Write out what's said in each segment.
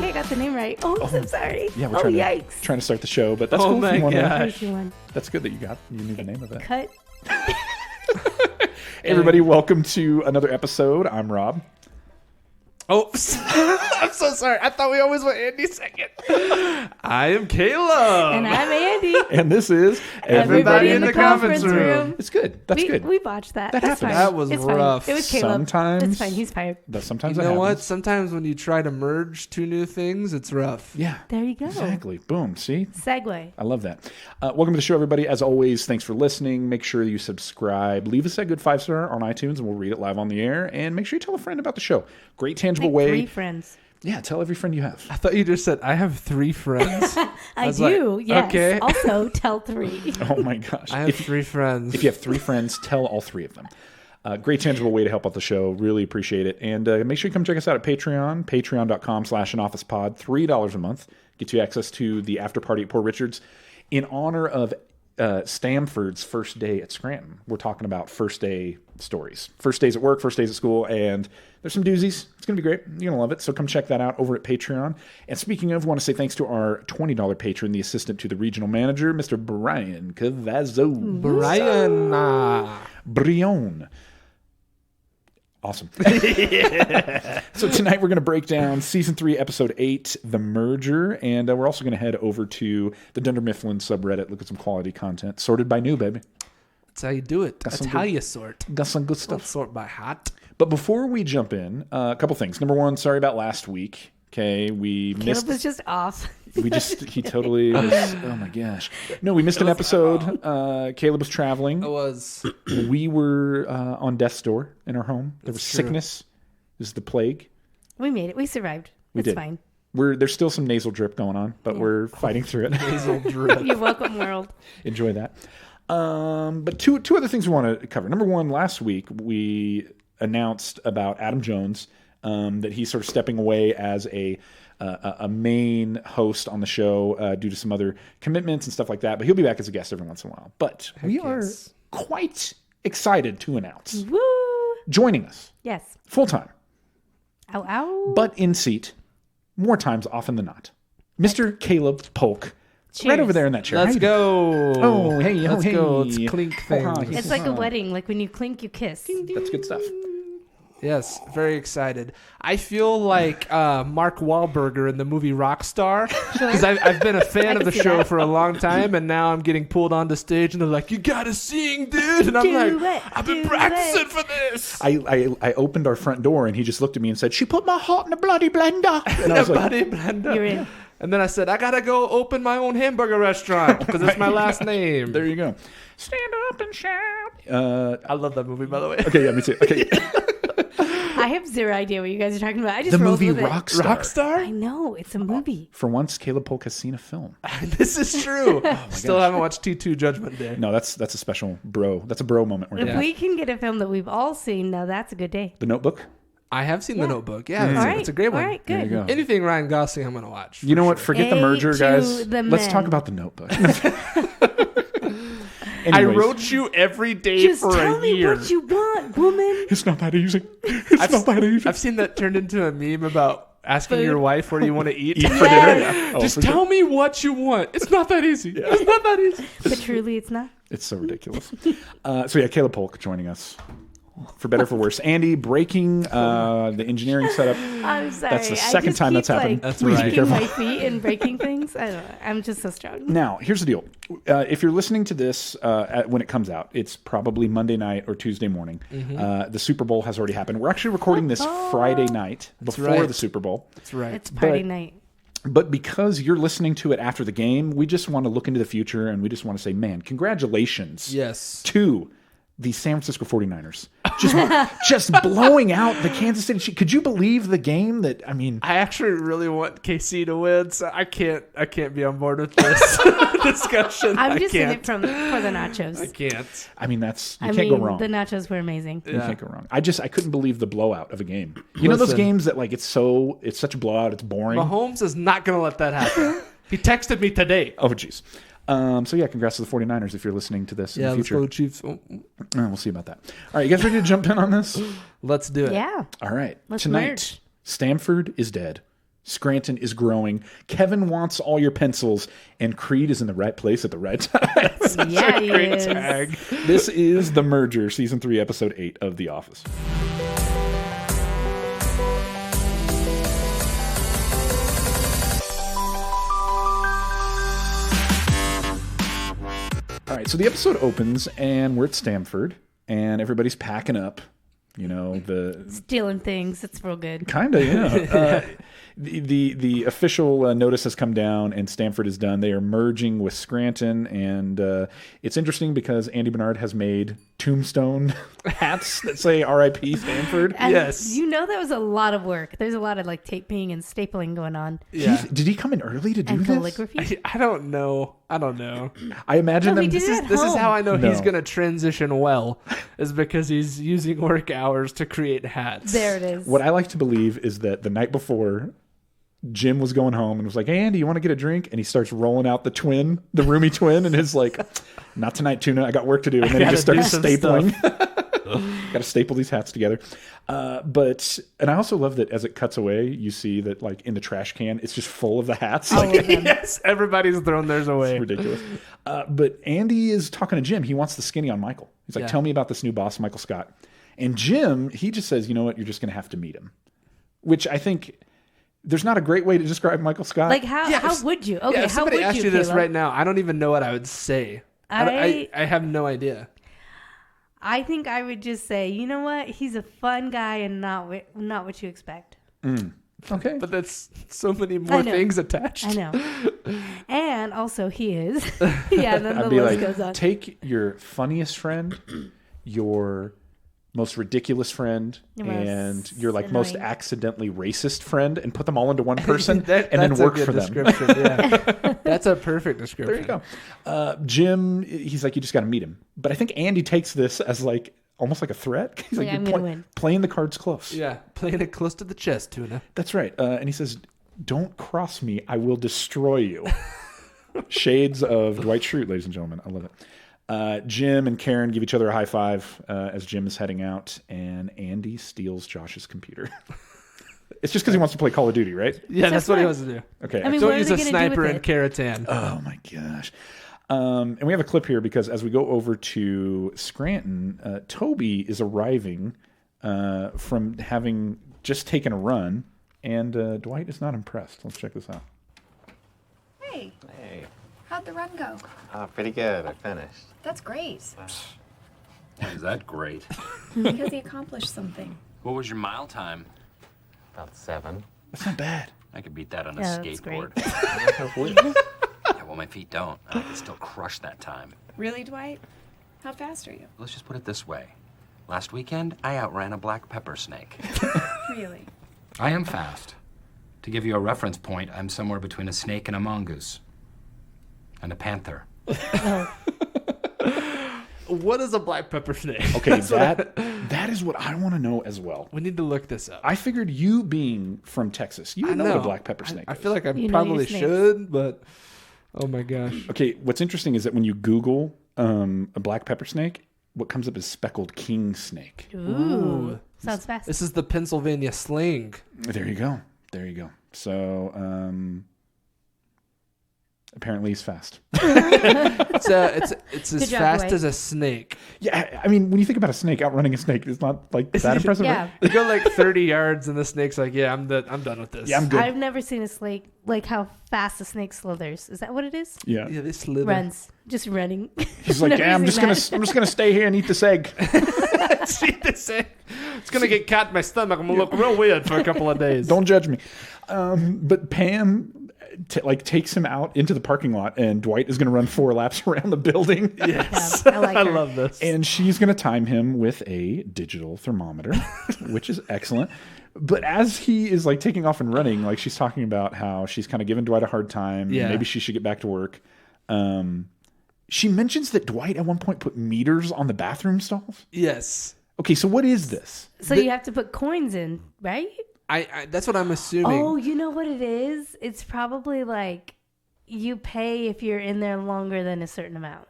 think I got the name right. Oh, I'm so sorry. Yeah, we're trying to start the show, but that's cool. My gosh. That's good that you knew the name of it. Cut. Hey, everybody, welcome to another episode. I'm Rob. Oh, I'm so sorry. I thought we always went Andy second. I am Kaleb. And I'm Andy. And this is Everybody in the Conference Room. It's good. That's good. We botched that. That That's happens. fine. That was it's rough. Fine. It was Kaleb. Sometimes. It's fine. He's fired. Sometimes you that know what? happens. Sometimes when you try to merge two new things, it's rough. Yeah. There you go. Exactly. Boom. See? Segue. I love that. Welcome to the show, everybody. As always, thanks for listening. Make sure you subscribe. Leave us a good 5-star on iTunes, and we'll read it live on the air. And make sure you tell a friend about the show. Great, tangible way. 3 friends. Yeah, tell every friend you have. I thought you just said, I have 3 friends. I do, like, yes. okay. Also, tell 3. Oh, my gosh. I have 3 friends. If you have 3 friends, tell all 3 of them. Great tangible way to help out the show. Really appreciate it. And make sure you come check us out at Patreon, patreon.com/anofficepod. $3 a month. Gets you access to the after party at Poor Richard's. In honor of Stamford's first day at Scranton, we're talking about first day stories. First days at work, first days at school, and there's some doozies. It's going to be great. You're going to love it. So come check that out over at Patreon. And speaking of, I want to say thanks to our $20 patron, the assistant to the regional manager, Mr. Brian Cavazzo. Brion. Awesome. So tonight we're going to break down Season 3, Episode 8, The Merger, and we're also going to head over to the Dunder Mifflin subreddit, look at some quality content, sorted by new, baby. That's how you do it. That's how you sort. Got some good stuff. Don't sort by hot. But before we jump in, a couple things. Number one, sorry about last week. Okay, we missed. Kaleb was just off. He totally was. Oh my gosh. No, we missed an episode. Kaleb was traveling. It was. We were on death's door in our home. There was sickness. This is the plague. We made it. We survived. It's did. fine. There's still some nasal drip going on, but we're fighting through it. Nasal drip. You're welcome, world. Enjoy that. But two other things we want to cover. Number one, last week we announced about Adam Jones, that he's sort of stepping away as a main host on the show due to some other commitments and stuff like that. But he'll be back as a guest every once in a while. But we are quite excited to announce Woo! joining us Yes. full time, Ow, ow. but in seat more times often than not, Mr. Kaleb Polk. Cheers. Right over there in that chair. Let's go. Oh, hey, Let's hey. go. It's clink thing. It's like a wedding. Like when you clink, you kiss. That's good stuff. Yes, very excited. I feel like Mark Wahlberg in the movie Rockstar, because I've been a fan of the show for a long time, and now I'm getting pulled onto stage, and they're like, "You gotta sing, dude!" And I'm I've been practicing for this. I opened our front door, and he just looked at me and said, "She put my heart in a bloody blender." And I was like, You're in. And then I said, I gotta go open my own hamburger restaurant because it's my last name. There you go. Stand up and shout. I love that movie, by the way. Okay, yeah, me too. Okay. I have zero idea what you guys are talking about. I just The rolled movie with it. Rockstar. I Rockstar? know. It's a movie. For once, Kaleb Polk has seen a film. This is true. Still haven't watched T2 Judgment Day. No, that's a special bro. That's a bro moment. Right If there. we can get a film that we've all seen, now that's a good day. The Notebook. I have seen The Notebook. Yeah, All right. it's a great one. All right, There good. you go. Anything Ryan Gosling, I'm going to watch. You know what? Forget the A merger, to guys. the Let's men. talk about the Notebook. I Anyways, wrote you every day Just for tell a me year. what you want, woman. It's not that easy. It's not that easy. I've seen that turned into a meme about asking Food. your wife where you want to eat. Eat for Yes. dinner. Yeah. Oh, Just for tell sure. me what you want. It's not that easy. It's not that easy. But truly, it's not. It's so ridiculous. So yeah, Kaleb Polk joining us. For better or for worse. Andy breaking the engineering setup. I'm sorry. That's the I second just time keep, that's happened. Like, That's Please right. be kicking careful. my feet and breaking things. I don't know. I'm just so strong. Now, here's the deal. If you're listening to this when it comes out, it's probably Monday night or Tuesday morning. The Super Bowl has already happened. We're actually recording this Friday night before right. the Super Bowl. That's right. It's party But- night. But because you're listening to it after the game, we just want to look into the future and we just want to say, man, congratulations Yes. to the San Francisco 49ers. Just blowing out the Kansas City Chiefs. Could you believe the game that, I mean... I actually really want KC to win, so I can't be on board with this discussion. I'm just in it for the nachos. I can't. I mean, you can't go wrong. The nachos were amazing. You can't go wrong. I couldn't believe the blowout of a game. You know those games that like it's such a blowout, it's boring. Mahomes is not going to let that happen. He texted me today. Oh, jeez. So yeah, congrats to the 49ers if you're listening to this in the future. Let's go Chiefs. Oh, We'll see about that. All right, you guys ready to jump in on this? let's do it. Yeah. All right. Let's Tonight, merge. Stamford is dead. Scranton is growing. Kevin wants all your pencils, and Creed is in the right place at the right time. Yeah, he Great is. tag. This is The Merger, Season 3, Episode 8 of The Office. All right, so the episode opens, and we're at Stamford, and everybody's packing up. You know, Stealing things. It's real good. kind of, yeah. The official notice has come down, and Stamford is done. They are merging with Scranton, and it's interesting because Andy Bernard has made tombstone hats that say R.I.P. Stamford. And Yes. you know that was a lot of work. There's a lot of like taping and stapling going on. Yeah. Did he come in early to do And this? calligraphy. I don't know. I imagine No, he them. did it at This is home. how I know he's No. going to transition well, is because he's using work hours to create hats. There it is. What I like to believe is that the night before, Jim was going home and was like, "Hey, Andy, you want to get a drink?" And he starts rolling out the roomy twin, and is like, "Not tonight, Tuna. I got work to do." And then he just gotta starts do some stapling. Got to staple these hats together. And I also love that as it cuts away, you see that like in the trash can, it's just full of the hats. All Like, of them. Yes, everybody's thrown theirs away. it's ridiculous. But Andy is talking to Jim. He wants the skinny on Michael. He's like, Yeah. "Tell me about this new boss, Michael Scott." And Jim, he just says, "You know what? You're just going to have to meet him." Which I think there's not a great way to describe Michael Scott. Like how if- would you? Okay, Yeah, if how somebody would asked you, you this Caleb? right now, I don't even know what I would say. I have no idea. I think I would just say, you know what? He's a fun guy and not what you expect. Okay. But that's so many more I know. things attached. I know. And also he is. Yeah, and then the I'd be list like, goes on. take your funniest friend, your most ridiculous friend, Your most and your like most annoying. accidentally racist friend, and put them all into one person, and That's then work a good for them. description. Yeah. That's a perfect description. There you go. Jim, he's like, you just got to meet him. But I think Andy takes this as like almost like a threat. He's Like, like, I'm you're gonna win. playing the cards close. Yeah, playing it close to the chest, Tuna. That's right. And he says, "Don't cross me. I will destroy you." Shades of Dwight Schrute, ladies and gentlemen. I love it. Jim and Karen give each other a high five as Jim is heading out, and Andy steals Josh's computer. It's just because he wants to play Call of Duty, right? Yeah, that's what he fine. wants to do. Okay. I mean, Don't what are use they a gonna do sniper with in it? Caratan. Oh my gosh. And we have a clip here because as we go over to Scranton, Toby is arriving from having just taken a run, and Dwight is not impressed. Let's check this out. Hey, Hey, how'd the run go? pretty good. I finished. That's great, Is that great? because he accomplished something. What was your mile time? About 7. That's not bad. I could beat that on a Yeah, that's skateboard. Oh, Yeah, well, my feet don't. I could still crush that time. Really, Dwight? How fast are you? Let's just put it this way. Last weekend, I outran a black pepper snake. Really? I am fast. To give you a reference point, I'm somewhere between a snake and a mongoose. And a panther. What is a black pepper snake? Okay, that is what I want to know as well. We need to look this up. I figured you being from Texas, you would know what a black pepper snake I is. feel like I You know your probably snakes. should, but oh my gosh. Okay, what's interesting is that when you Google a black pepper snake, what comes up is speckled king snake. Ooh. Sounds fast. This is the Pennsylvania sling. There you go. There you go. So apparently he's fast. It's as Good job, fast Dwight. as a snake. Yeah, I mean, when you think about a snake outrunning a snake, it's not like that impressive, Yeah. right? You go like 30 yards and the snake's like, yeah, I'm done with this. Yeah, I'm good. I've never seen a snake, like how fast a snake slithers. Is that what it is? Yeah. Yeah, they slither. Runs. Just running. He's like, Never yeah, I'm seen just that. gonna stay here and eat this egg. See this egg? It's gonna get caught in my stomach. I'm gonna look real weird for a couple of days. Don't judge me. But Pam takes him out into the parking lot, and Dwight is gonna run 4 laps around the building. Yes, Yeah, I like I her. love this. And she's going to time him with a digital thermometer, which is excellent. But as he is like taking off and running, like she's talking about how she's kind of giving Dwight a hard time. Yeah. Maybe she should get back to work. She mentions that Dwight at one point put meters on the bathroom stalls. Yes, Okay, so what is this? So you have to put coins in, right? I that's what I'm assuming. Oh, you know what it is? It's probably like you pay if you're in there longer than a certain amount.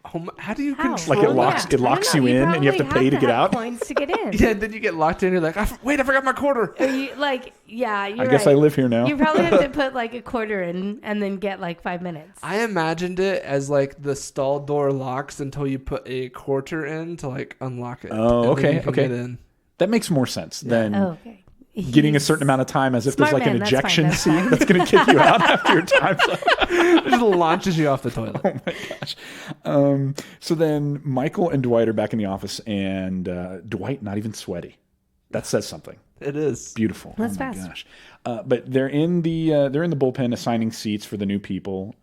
How do you How? control Like it that? locks I don't locks know. you in, and you have to probably pay to get have out. Coins to get in. Yeah, then you get locked in. You're like, wait, I forgot my quarter. Or you, like, yeah, you're I guess right. I live here now. You probably have to put like a quarter in and then get like 5 minutes. I imagined it as like the stall door locks until you put a quarter in to like unlock it. Oh, and then okay, you can okay. get in. That makes more sense than Oh, okay. getting a certain amount of time, as if there's Smart like an man, that's fine, ejection that's seat fine. that's going to kick you out after your time's up. It just launches you off the toilet. Oh my gosh. So then Michael and Dwight are back in the office, and Dwight not even sweaty. That says something. It is. Beautiful. That's oh my fast. gosh. But they're in the bullpen assigning seats for the new people.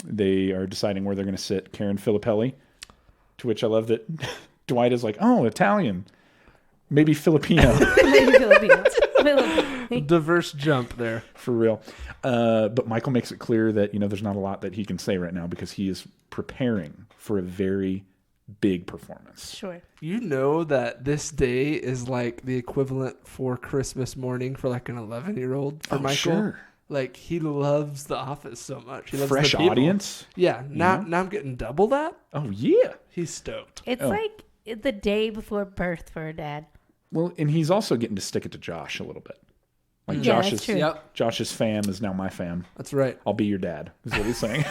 They are deciding where they're going to sit. Karen Filippelli, to which I love that Dwight is like, oh, Italian, maybe Filipino. Maybe Filipino. Diverse jump there. For real. But Michael makes it clear that, there's not a lot that he can say right now because he is preparing for a very big performance. Sure. You know that this day is like the equivalent for Christmas morning for like an 11-year-old for Michael. Sure. Like he loves The Office so much. He loves Fresh the people. audience. Yeah. Now I'm getting double that. Oh, yeah. He's stoked. It's like the day before birth for a dad. Well, and he's also getting to stick it to Josh a little bit. Like Yeah, that's true. Yep. Josh's fam is now my fam. That's right. I'll be your dad, is what he's saying.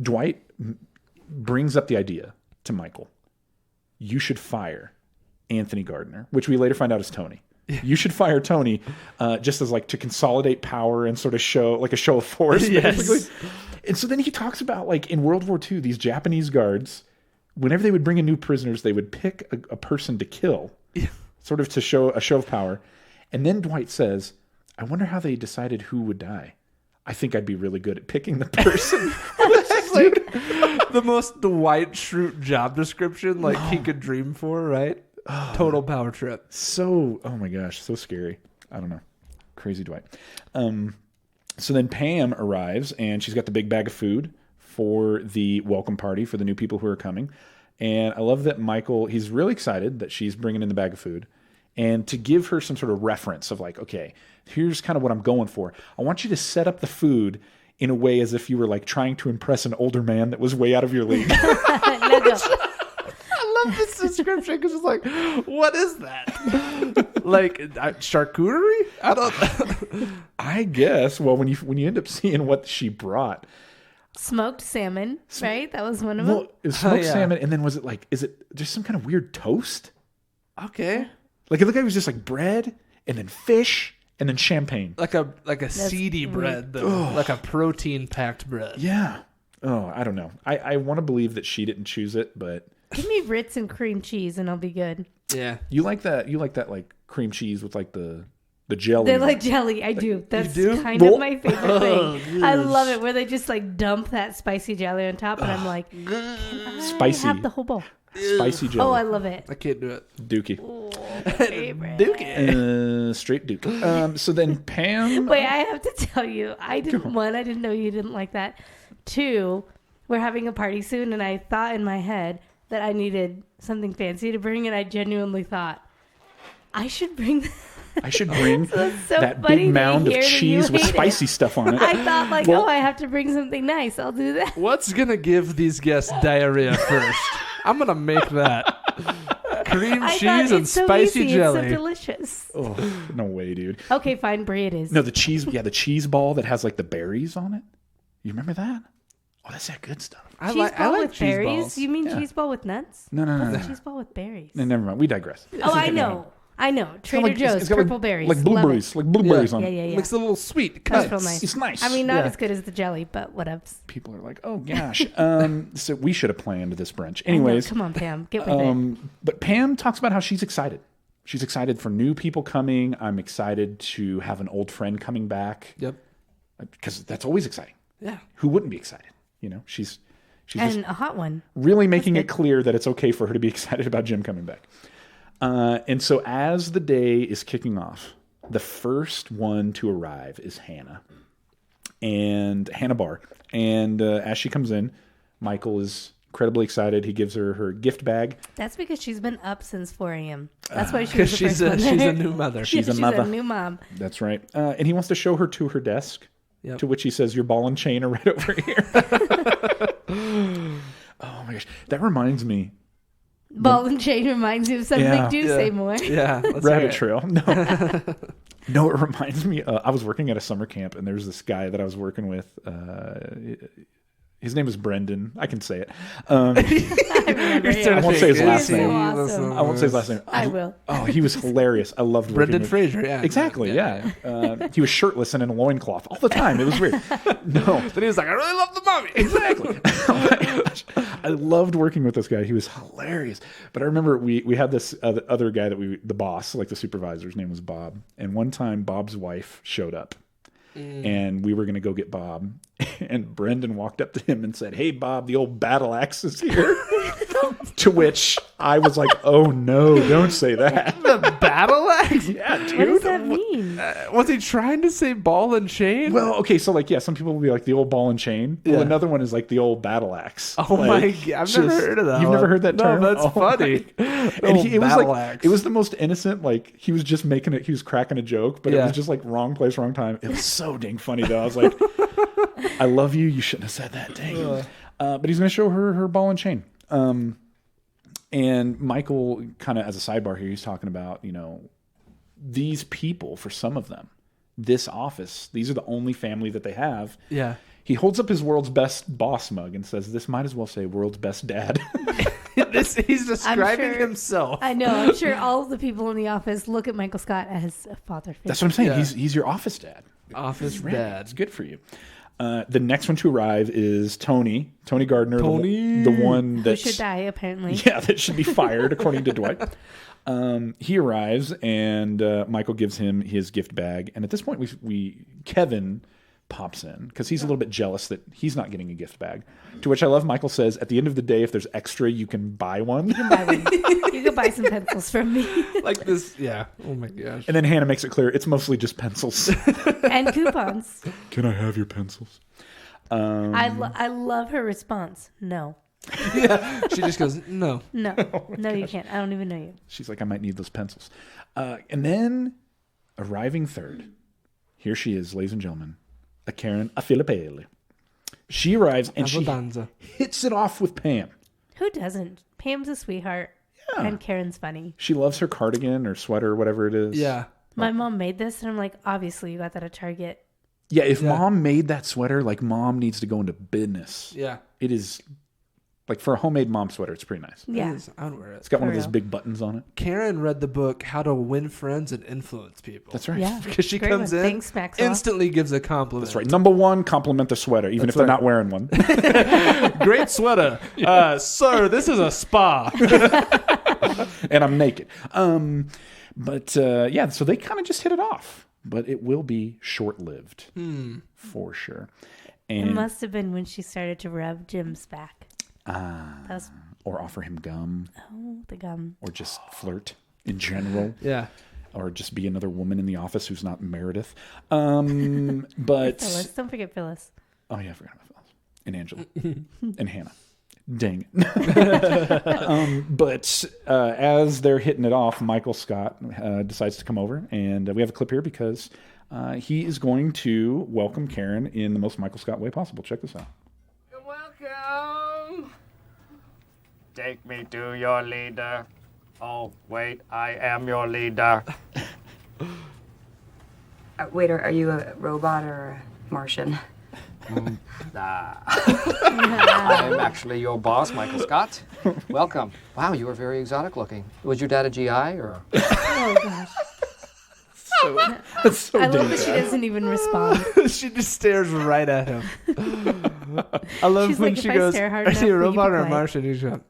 Dwight brings up the idea to Michael. You should fire Anthony Gardner, which we later find out is Tony. You should fire Tony just as like to consolidate power and sort of show like a show of force. Yes. Basically. And so then he talks about like in World War II, these Japanese guards, whenever they would bring in new prisoners, they would pick a person to kill, sort of to show a show of power. And then Dwight says, I wonder how they decided who would die. I think I'd be really good at picking the person. It's like the most Dwight Schrute job description like he could dream for, right? Total power trip. So, oh my gosh, so scary. I don't know. Crazy Dwight. So then Pam arrives, and she's got the big bag of food for the welcome party for the new people who are coming. And I love that Michael, he's really excited that she's bringing in the bag of food. And to give her some sort of reference of like, okay, here's kind of what I'm going for. I want you to set up the food in a way as if you were like trying to impress an older man that was way out of your league. No, go. I love this description because it's like, what is that? Like charcuterie? I don't. I guess. Well, when you end up seeing what she brought, Smoked salmon, right? That was one of well, them. it was smoked yeah. salmon, and then was it like, is it just some kind of weird toast? Okay. Like it looked like it was just like bread, and then fish, and then champagne. Like a seedy bread though. Like a protein packed bread. Yeah. Oh, I don't know. I want to believe that she didn't choose it, but Give me Ritz and cream cheese and I'll be good. Yeah. you like that like cream cheese with like the jelly. They're in it. like jelly. I do. That's do? kind Well- of my favorite thing. I love it where they just like dump that spicy jelly on top and I'm like, can I Spicy. have the whole bowl? Spicy jelly. Oh, I love it. I can't do it. Dookie. Favorite. Straight Duke. So then Pam. Wait, I have to tell you, I didn't know you didn't like that. 2, we're having a party soon, and I thought in my head that I needed something fancy to bring, and I genuinely thought I should bring. I should bring So that funny big to mound of hear that you cheese with hate it. spicy stuff on it. I thought like, Well- oh, I have to bring something nice. I'll do that. What's gonna give these guests diarrhea first? I'm gonna make that. Cream I cheese thought and it's so spicy easy. jelly. It's so delicious. Oh, no way, dude. Okay, fine, brie it is. No, the cheese. Yeah, the cheese ball that has like the berries on it. You remember that? Oh, that's that good stuff. I cheese like ball with cheese berries? balls. You mean Yeah. cheese ball with nuts? No. What's a cheese ball with berries? No, never mind. We digress. Oh, I know. Trader Joe's, it's got purple berries. like Love blueberries, like blueberries it. on Yeah, it. yeah, yeah. Makes it a little sweet. That's Cuts. real nice. It's nice. I mean, not Yeah. as good as the jelly, but whatevs. People are like, oh gosh. So we should have planned this brunch. I know. Anyways, Come on, Pam. Get with it. but Pam talks about how she's excited. She's excited for new people coming. I'm excited to have an old friend coming back Yep. because that's always exciting. Yeah. Who wouldn't be excited? She's just And a hot one. really making it clear that it's okay for her to be excited about Jim coming back. And so as the day is kicking off, the first one to arrive is Hannah Barr. And as she comes in, Michael is incredibly excited. He gives her gift bag. That's because she's been up since 4 a.m. That's why she was Because the first one she's there. a new mother. She's a She's mother. a new mom. That's right. And he wants to show her to her desk. Yep. To which he says, your ball and chain are right over here. Oh my gosh. That reminds me. Ball and chain reminds me of something. Yeah. Do say more. Yeah. Let's Rabbit hear it. trail. No. No, it reminds me. I was working at a summer camp, and there's this guy that I was working with. His name is Brendan. I can say it. I remember You're him. I won't say his last He was name. so awesome. I won't say his last name. I will. Oh, he was hilarious. I loved working Brendan with Fraser, yeah. Exactly, yeah. He was shirtless and in a loincloth all the time. It was weird. No. Then he was like, I really love the mummy. Exactly. Oh my gosh. I loved working with this guy. He was hilarious. But I remember we had this other guy that the boss, like the supervisor's name was Bob. And one time Bob's wife showed up. And we were going to go get Bob. And Brendan walked up to him and said, hey, Bob, the old battle axe is here. To which I was like, oh, no, don't say that. The battle axe? Yeah, dude. What does that mean? Was he trying to say ball and chain? Well, okay, so like, yeah, some people will be like the old ball and chain. Well, Yeah. another one is like the old battle axe. Oh Like, my God, I've never heard of that. You've never heard that term? No, that's Oh my funny. God. The And old it was battle like, axe. it was the most innocent, like, he was just making it, he was cracking a joke, but it Yeah. was just like wrong place, wrong time. It was so dang funny though. I was like, I love you. You shouldn't have said that. Dang. But he's going to show her ball and chain. And Michael, kind of as a sidebar here, he's talking about, these people, for some of them, this office, these are the only family that they have. Yeah. He holds up his world's best boss mug and says, this might as well say world's best dad. He's describing sure- himself. I know. I'm sure all of the people in the office look at Michael Scott as a father figure. That's what I'm saying. Yeah. He's your office dad. Office Right. dad. It's good for you. The next one to arrive is Tony Gardner, Tony. the one Who that should die, apparently. Yeah, that should be fired, according to Dwight. He arrives, and Michael gives him his gift bag. And at this point, Kevin pops in because he's a little bit jealous that he's not getting a gift bag. To which I love Michael says, at the end of the day, if there's extra, you can buy one. You can buy some pencils from me. Like this. Yeah. Oh my gosh. And then Hannah makes it clear it's mostly just pencils. And coupons. Can I have your pencils? I love her response. No. She just goes, no. No. No, you can't. I don't even know you. She's like, I might need those pencils. And then, arriving third, here she is, ladies and gentlemen, a Karen, a Filippelli. She arrives and she Avanza. hits it off with Pam. Who doesn't? Pam's a sweetheart. Yeah. And Karen's funny. She loves her cardigan or sweater or whatever it is. Yeah. My mom made this, and I'm like, obviously, you got that at Target. Yeah, if Yeah. mom made that sweater, like mom needs to go into business. Yeah. It is, like for a homemade mom sweater, it's pretty nice. Yeah. It is. I would wear it. It's got one of For those real. big buttons on it. Karen read the book How to Win Friends and Influence People. That's right. Yeah. Because she Great comes one. in, Thanks, Maxwell. instantly gives a compliment. That's right. Number one, compliment the sweater, even That's if they're right. not wearing one. Great sweater. Sir, this is a spa. And I'm naked. But yeah, so they kind of just hit it off. But it will be short-lived, for sure. It And must have been when she started to rub Jim's back. That was, or offer him gum, the gum. or just flirt in general. Yeah. Or just be another woman in the office who's not Meredith. But Phyllis. Don't forget Phyllis. oh yeah, I forgot about Phyllis and Angela and Hannah. Dang it. But as they're hitting it off, Michael Scott decides to come over, and we have a clip here because he is going to welcome Karen in the most Michael Scott way possible. Check this out. Welcome. Take me to your leader. Oh, wait, I am your leader. Wait, are you a robot or a Martian? I'm actually your boss, Michael Scott. Welcome. Wow, you are very exotic looking. Was your dad a GI or? Oh, gosh. That's so I love dang that she bad. doesn't even respond. She just stares right at him. I love She's when like, she if I goes, stare hard are you a enough, will you robot be or a quiet? Martian? He's going,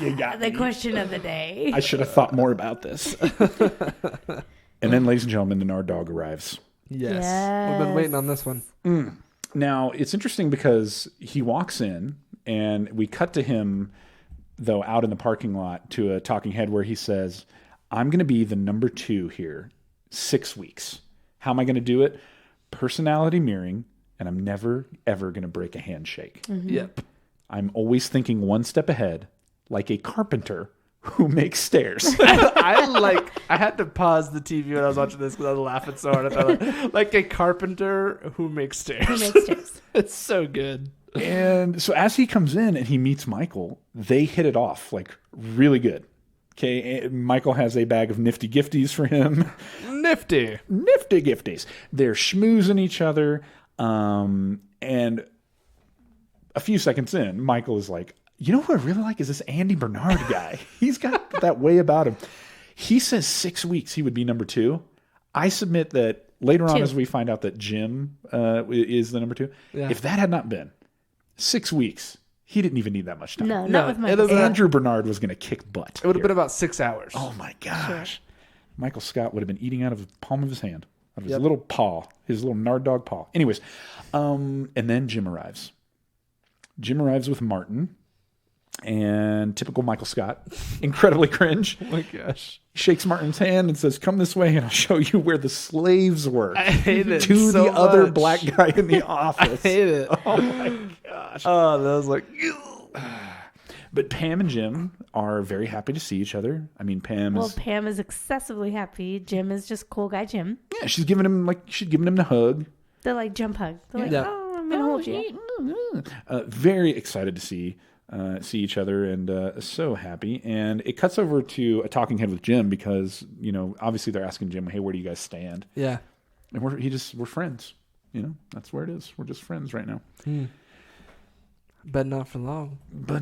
You got The me. question of the day. I should have thought more about this. And then, ladies and gentlemen, the Nard dog arrives. yes. We've been waiting on this one. Now, it's interesting because he walks in, and we cut to him, though, out in the parking lot to a talking head where he says, I'm going to be the number 2 here 6 weeks. How am I going to do it? Personality mirroring, and I'm never, ever going to break a handshake. Yep. I'm always thinking one step ahead, like a carpenter who makes stairs. I had to pause the TV when I was watching this because I was laughing so hard. I thought like a carpenter who makes stairs. Who makes stairs. It's so good. And so as he comes in and he meets Michael, they hit it off like really good. Okay, Michael has a bag of nifty gifties for him. Nifty gifties. They're schmoozing each other. And a few seconds in, Michael is like, you know who I really like is this Andy Bernard guy. He's got that way about him. He says 6 weeks he would be number 2. I submit that later on as we find out that Jim is the number 2. Yeah. If that had not been 6 weeks, he didn't even need that much time. No, not with Michael. Andrew Bernard was going to kick butt. It would have been about 6 hours. Oh my gosh. Sure. Michael Scott would have been eating out of the palm of his hand, out of his little paw, his little nard dog paw. Anyways, and then Jim arrives. Jim arrives with Martin. And typical Michael Scott, incredibly cringe. Oh my gosh. He shakes Martin's hand and says, come this way and I'll show you where the slaves were. I hate it to so the other much. black guy in the office. I hate it. Oh my gosh. Oh, that was like... But Pam and Jim are very happy to see each other. I mean, Pam is excessively happy. Jim is just cool guy Jim. Yeah, she's giving him the hug. They're like jump hug. They're like, oh, I'm gonna hold you. Very excited to see each other and so happy. And it cuts over to a talking head with Jim because, you know, obviously they're asking Jim, hey, where do you guys stand? Yeah. And we're friends. You know, that's where it is. We're just friends right now. But not for long. I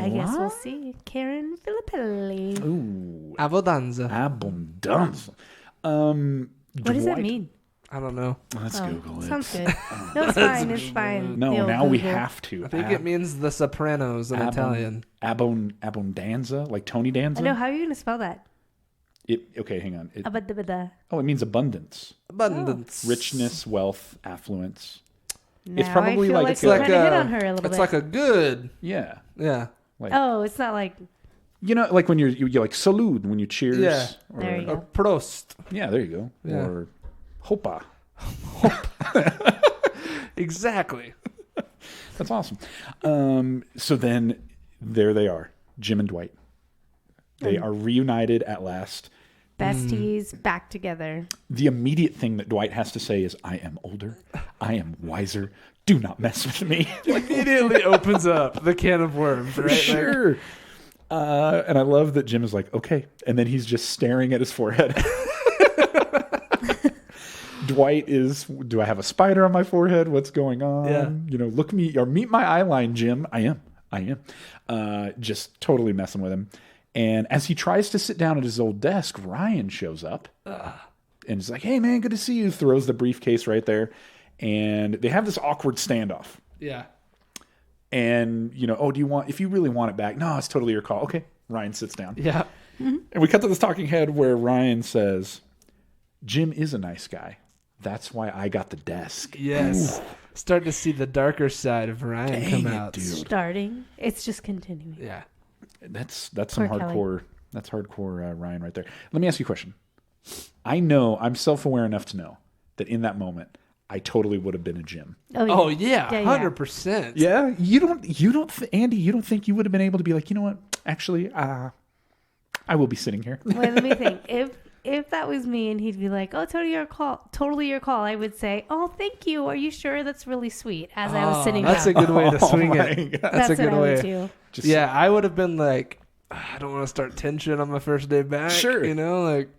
guess we'll see. Karen Filippelli. Ooh. Abundanza. What does that mean? I don't know. Let's Google it. Sounds good. No, it's fine. It's fine. No, now we have to. I think it means the Sopranos in Italian. Abundanza, like Tony Danza? I know. How are you going to spell that? Okay, hang on. It means abundance. Abundance. Richness, wealth, affluence. Now it's probably I feel like you're trying to hit on her a little it's bit. like a good. Yeah. Yeah. Like, it's not like... You know, like when you're like salute when you cheers. Yeah. There you go. Or prost. Yeah, there you go. Yeah. Or hopa. Exactly. That's awesome. So then there they are, Jim and Dwight. They are reunited at last. Besties back together. The immediate thing that Dwight has to say is, I am older. I am wiser. Do not mess with me. Immediately opens up the can of worms, For right? sure. And I love that Jim is like, okay. And then he's just staring at his forehead. Dwight is, do I have a spider on my forehead? What's going on? Yeah. You know, look me or meet my eye line, Jim. I am. Just totally messing with him. And as he tries to sit down at his old desk, Ryan shows up and is like, hey, man, good to see you. Throws the briefcase right there. And they have this awkward standoff. Yeah. And, you know, if you really want it back, no, it's totally your call. Okay. Ryan sits down. Yeah. And we cut to this talking head where Ryan says, Jim is a nice guy. That's why I got the desk. Yes. Ooh. Starting to see the darker side of Ryan come out. Dude. Starting. It's just continuing. Yeah. That's some hardcore. That's hardcore Ryan right there. Let me ask you a question. I know I'm self-aware enough to know that in that moment I totally would have been a Jim. Oh yeah, 100%. Yeah, you don't, Andy. You don't think you would have been able to be like, you know what? Actually, I will be sitting here. Wait, let me think. If that was me and he'd be like, oh, totally your call, I would say, oh, thank you. Are you sure? That's really sweet. As I was sitting that's down. a good way to swing it. That's a good way. I would have been like, I don't want to start tension on my first day back. Sure. You know, like.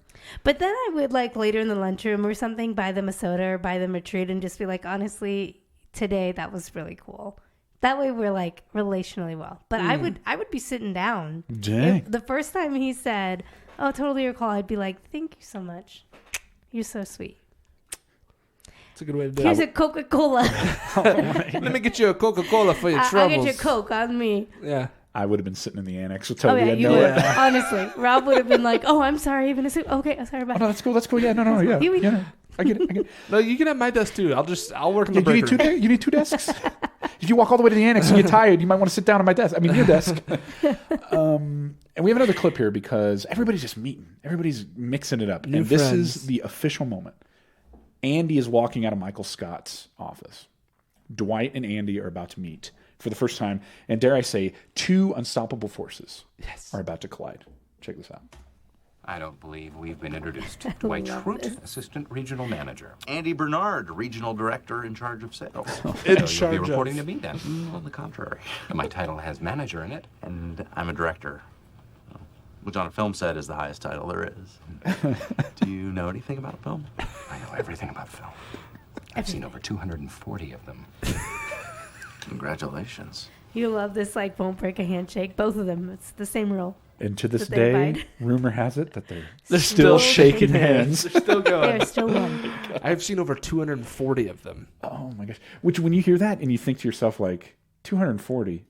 But then I would like later in the lunchroom or something, buy them a soda or buy them a treat and just be like, honestly, today that was really cool. That way we're like relationally well. But I would be sitting down. Dang. The first time he said, oh, totally your call, I'd be like, thank you so much. You're so sweet. It's a good way to do Here's it. a Coca-Cola. Let me get you a Coca-Cola for your I'll troubles. get you Coke on me. Yeah. I would have been sitting in the annex with Oh, Toby. yeah, I you know would. it. Honestly. Rob would have been like, oh, I'm sorry. Even okay, sorry, bye. Oh, no, that's cool. That's cool. Yeah, no, yeah. Yeah. I get it. No, you can have my desk too. I'll work in the break room. You need two desks? If you walk all the way to the annex and get tired, you might want to sit down on my desk. I mean, your desk. And we have another clip here because everybody's just meeting. Everybody's mixing it up. New this friends. is the official moment. Andy is walking out of Michael Scott's office. Dwight and Andy are about to meet. for the first time. And dare I say, two unstoppable forces Yes. are about to collide. Check this out. I don't believe we've been introduced. Dwight love Schrute, this. Assistant Regional Manager. Andy Bernard, Regional Director in charge of sales. So you'll be reporting to me then. On the contrary. My title has manager in it. And I'm a director, which on a film set is the highest title there is. Do you know anything about film? I know everything about film. I've seen over 240 of them. Congratulations. You love this, like, won't break a handshake. Both of them. It's the same rule. And to this That they day, bite. rumor has it that they're They're still still shaking hands. They're still going. They're still one. I've seen over 240 of them. Oh my gosh! Which, when you hear that and you think to yourself, like 240,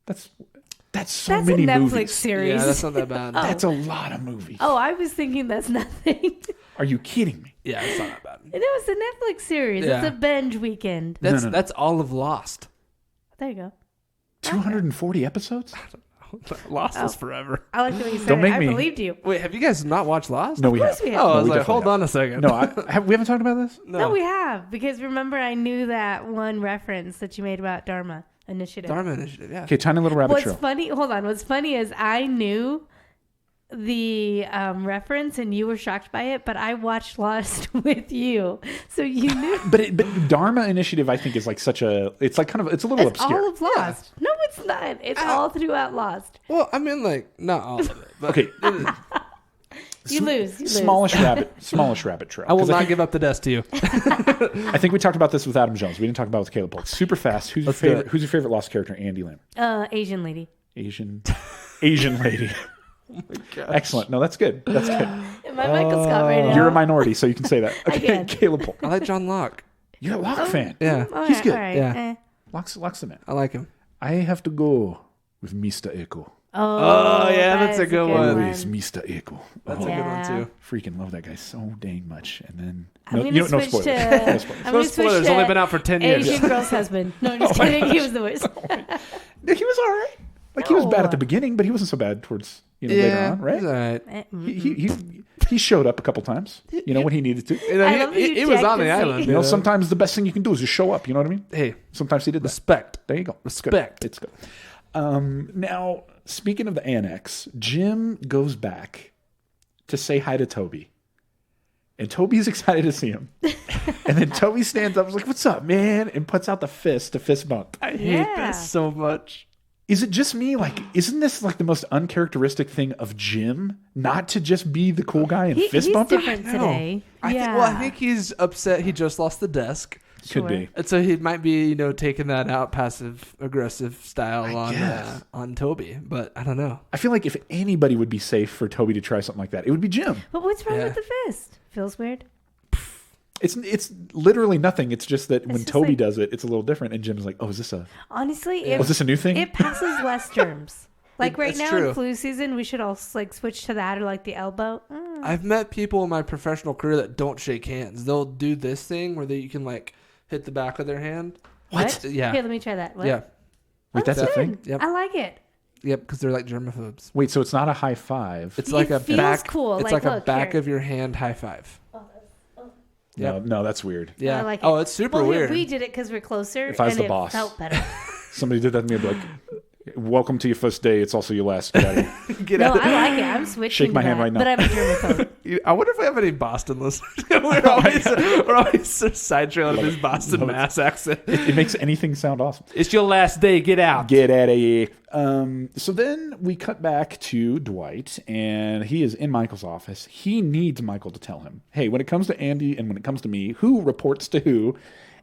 that's so That's many a Netflix movies. series. Yeah, that's not that bad. That's a lot of movies. Oh, I was thinking that's nothing. Are you kidding me? Yeah, it's not that bad. It was a Netflix series. Yeah. It's a binge weekend. That's no. that's all of Lost. There you go. 240 episodes? Lost Oh. is forever. I like the way you said Don't it. make I me- believed you. Wait, have you guys not watched Lost? No, we Of have. course we have. Oh, I No, was we like, definitely hold have. on a second. No, we haven't talked about this. No, we have. Because remember, I knew that one reference that you made about Dharma Initiative. Dharma Initiative, yeah. Okay, tiny little rabbit What's trail. funny, hold on. What's funny is I knew the reference and you were shocked by it, but I watched Lost with you. So you knew. But Dharma Initiative, I think, is like such a. It's like kind of. It's a little It's obscure. all of Lost. No, it's not. It's all throughout Lost. Well, I mean, like, not all of it. But Okay. You lose. You lose. Smallish rabbit trail. I will 'Cause not give up the desk to you. I think we talked about this with Adam Jones. We didn't talk about it with Kaleb Polk. Super fast. Who's your Let's do favorite? it. Who's your favorite Lost character? Andy Lambert. Asian lady. Asian lady. Excellent. No, that's good. That's good. Am I Michael Scott right now? You're a minority, so you can say that. I Okay, can. Kaleb Polk. I like John Locke. You're a Locke fan. Yeah, All He's right, good. all right. Yeah. Locke's the man. I like him. I have to go with Mr. Echo. Oh, yeah, that's that a is good one. Always Mr. Echo. That's Oh, a good one, Yeah. too. freaking love that guy so dang much. And then I'm gonna no switch spoilers. to. No spoilers. I'm No gonna switch spoilers, to only been out for 10 years. Asian girl's husband. No, I'm just kidding. He was the worst. He was all right. Like he was bad No. at the beginning, but he wasn't so bad towards later on, right? he's all right. He showed up a couple times. When he needed to. You know, I love that you he was checked on the to see. island. You know, sometimes the best thing you can do is just show up. You know what I mean? Hey, Sometimes he did that. respect. There you go. Respect. It's good. Now, speaking of the annex, Jim goes back to say hi to Toby. And Toby's excited to see him. And then Toby stands up and is like, "What's up, man?" And puts out the fist bump. I hate Yeah. this so much. Is it just me? Like, isn't this like the most uncharacteristic thing of Jim? Not to just be the cool guy and fist He's bump him? different No. today. I think he's upset he just lost the desk. Could be. And so he might be, taking that out passive aggressive style guess. on Toby. But I don't know. I feel like if anybody would be safe for Toby to try something like that, it would be Jim. But what's wrong Yeah. with the fist? Feels weird. It's literally nothing. It's just that when just Toby like- does it, it's a little different. And Jim's like, "Oh, is this Honestly, this a new thing?" it passes less germs. Like right That's now true. in flu season, we should all like switch to that or like the elbow. I've met people in my professional career that don't shake hands. They'll do this thing where you can like hit the back of their hand. What? Yeah. Here, let me try that. What? Yeah. Wait, that's a good. thing? Yep. I like it. Yep, because they're like germaphobes. Wait, so it's not a high five? It's It like a feels back. cool. It's Like, like a look, back here. of your hand high five. No, that's weird. Yeah. I like it. Oh, it's super well, weird. We did it because we're closer. If I was and the it boss. felt better. Somebody did that to me. I'd be like, "Welcome to your first day. It's also your last." Get out of here. Get No, out. I like it. I'm switching. Shake my to hand that, right now. But I'm a germaphobe. I wonder if we have any Boston listeners. we're always side trailing his Boston Love it. Mass accent. It makes anything sound awesome. It's your last day. Get out. Get out of here. So then we cut back to Dwight, and he is in Michael's office. He needs Michael to tell him, "Hey, when it comes to Andy and when it comes to me, who reports to who?"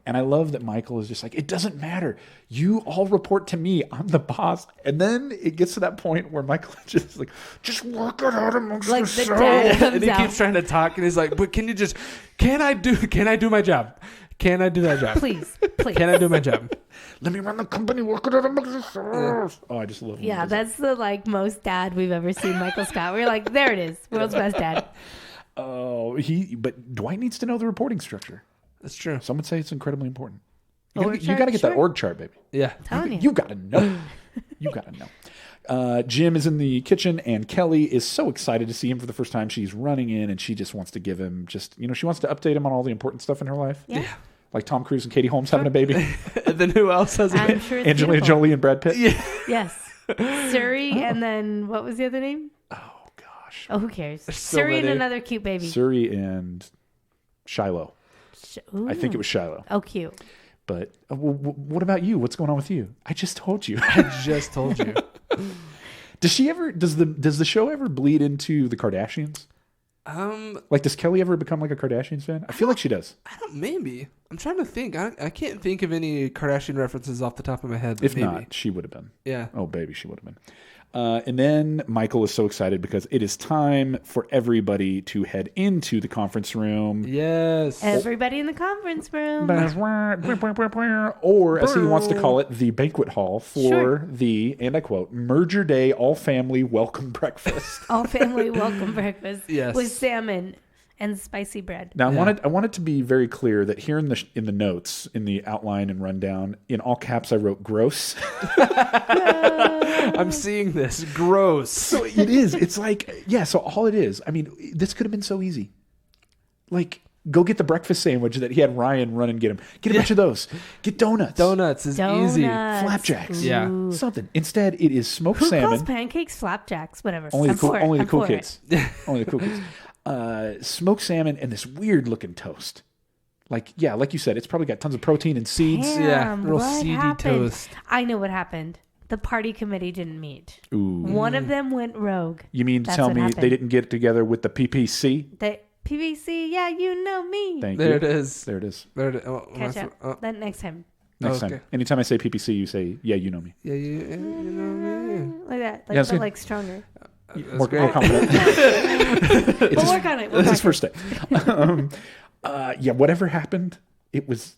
And I love that Michael is just like, "It doesn't matter. You all report to me. I'm the boss." And then it gets to that point where Michael is just like, "Just work it out amongst Like the yourselves." dad comes And he out. keeps trying to talk, and he's like, "But can I do my job? Can I do that job? Please. Can I do my job?" Let me run the company. Work it out amongst yourselves. Oh, I just love him. Yeah, that's the like most dad we've ever seen. Michael Scott. We're like, there it is, world's best dad. Oh, but Dwight needs to know the reporting structure. That's true. Some would say it's incredibly important. Org You got to chart, get that sure. org chart, baby. Yeah. Telling you. You got to know. You got to know. Jim is in the kitchen, and Kelly is so excited to see him for the first time. She's running in, and she just wants to give him she wants to update him on all the important stuff in her life. Yeah. Like Tom Cruise and Katie Holmes having a baby. And then who else has a I'm baby? sure it's Angelina beautiful. Jolie and Brad Pitt. Yeah. Yes. Suri, and then what was the other name? Oh gosh. Oh, who cares? so Suri and many. another cute baby. Suri and Shiloh. I think it was Shiloh. Oh, cute. But what about you? What's going on with you? I just told you. I just told you. Does the show ever bleed into the Kardashians? Like, does Kelly ever become like a Kardashians fan? I feel like she does. Maybe. I'm trying to think. I can't think of any Kardashian references off the top of my head. If maybe. not, she would have been. Yeah. Oh, baby, she would have been. And then Michael is so excited because it is time for everybody to head into the conference room. Yes. Everybody in the conference room. Or, as he wants to call it, the banquet hall for the, and I quote, Merger Day All-Family Welcome Breakfast. All family welcome breakfast. Yes. With salmon and spicy bread. Now, I wanted to be very clear that here in the notes, in the outline and rundown, in all caps, I wrote gross. I'm seeing this. Gross. So it is. It's like, yeah, so all it is. I mean, this could have been so easy. Like, go get the breakfast sandwich that he had Ryan run and get him. Get a bunch of those. Get donuts. Donuts is easy. Flapjacks. Yeah. Ooh. Something. Instead, it is smoked Who salmon. calls pancakes flapjacks? Whatever. Only the cool for it. kids. Only the cool kids. Smoked salmon and this weird looking toast. Like you said, it's probably got tons of protein and seeds. Damn, real what seedy happened? toast. I know what happened. The party committee didn't meet. Ooh. One of them went rogue. You mean to That's tell what me happened. they didn't get together with the PPC? The PVC, yeah, you know me. Thank There you. it is. There it is. There it is. Oh, Catch up. Then next time. Next okay. time. Anytime I say PPC, you say, yeah, you know me. Yeah, you know me. Like that. Yeah, that's But good. like stronger. More great. confident. We'll work on it. It's his first day. Yeah, whatever happened, it was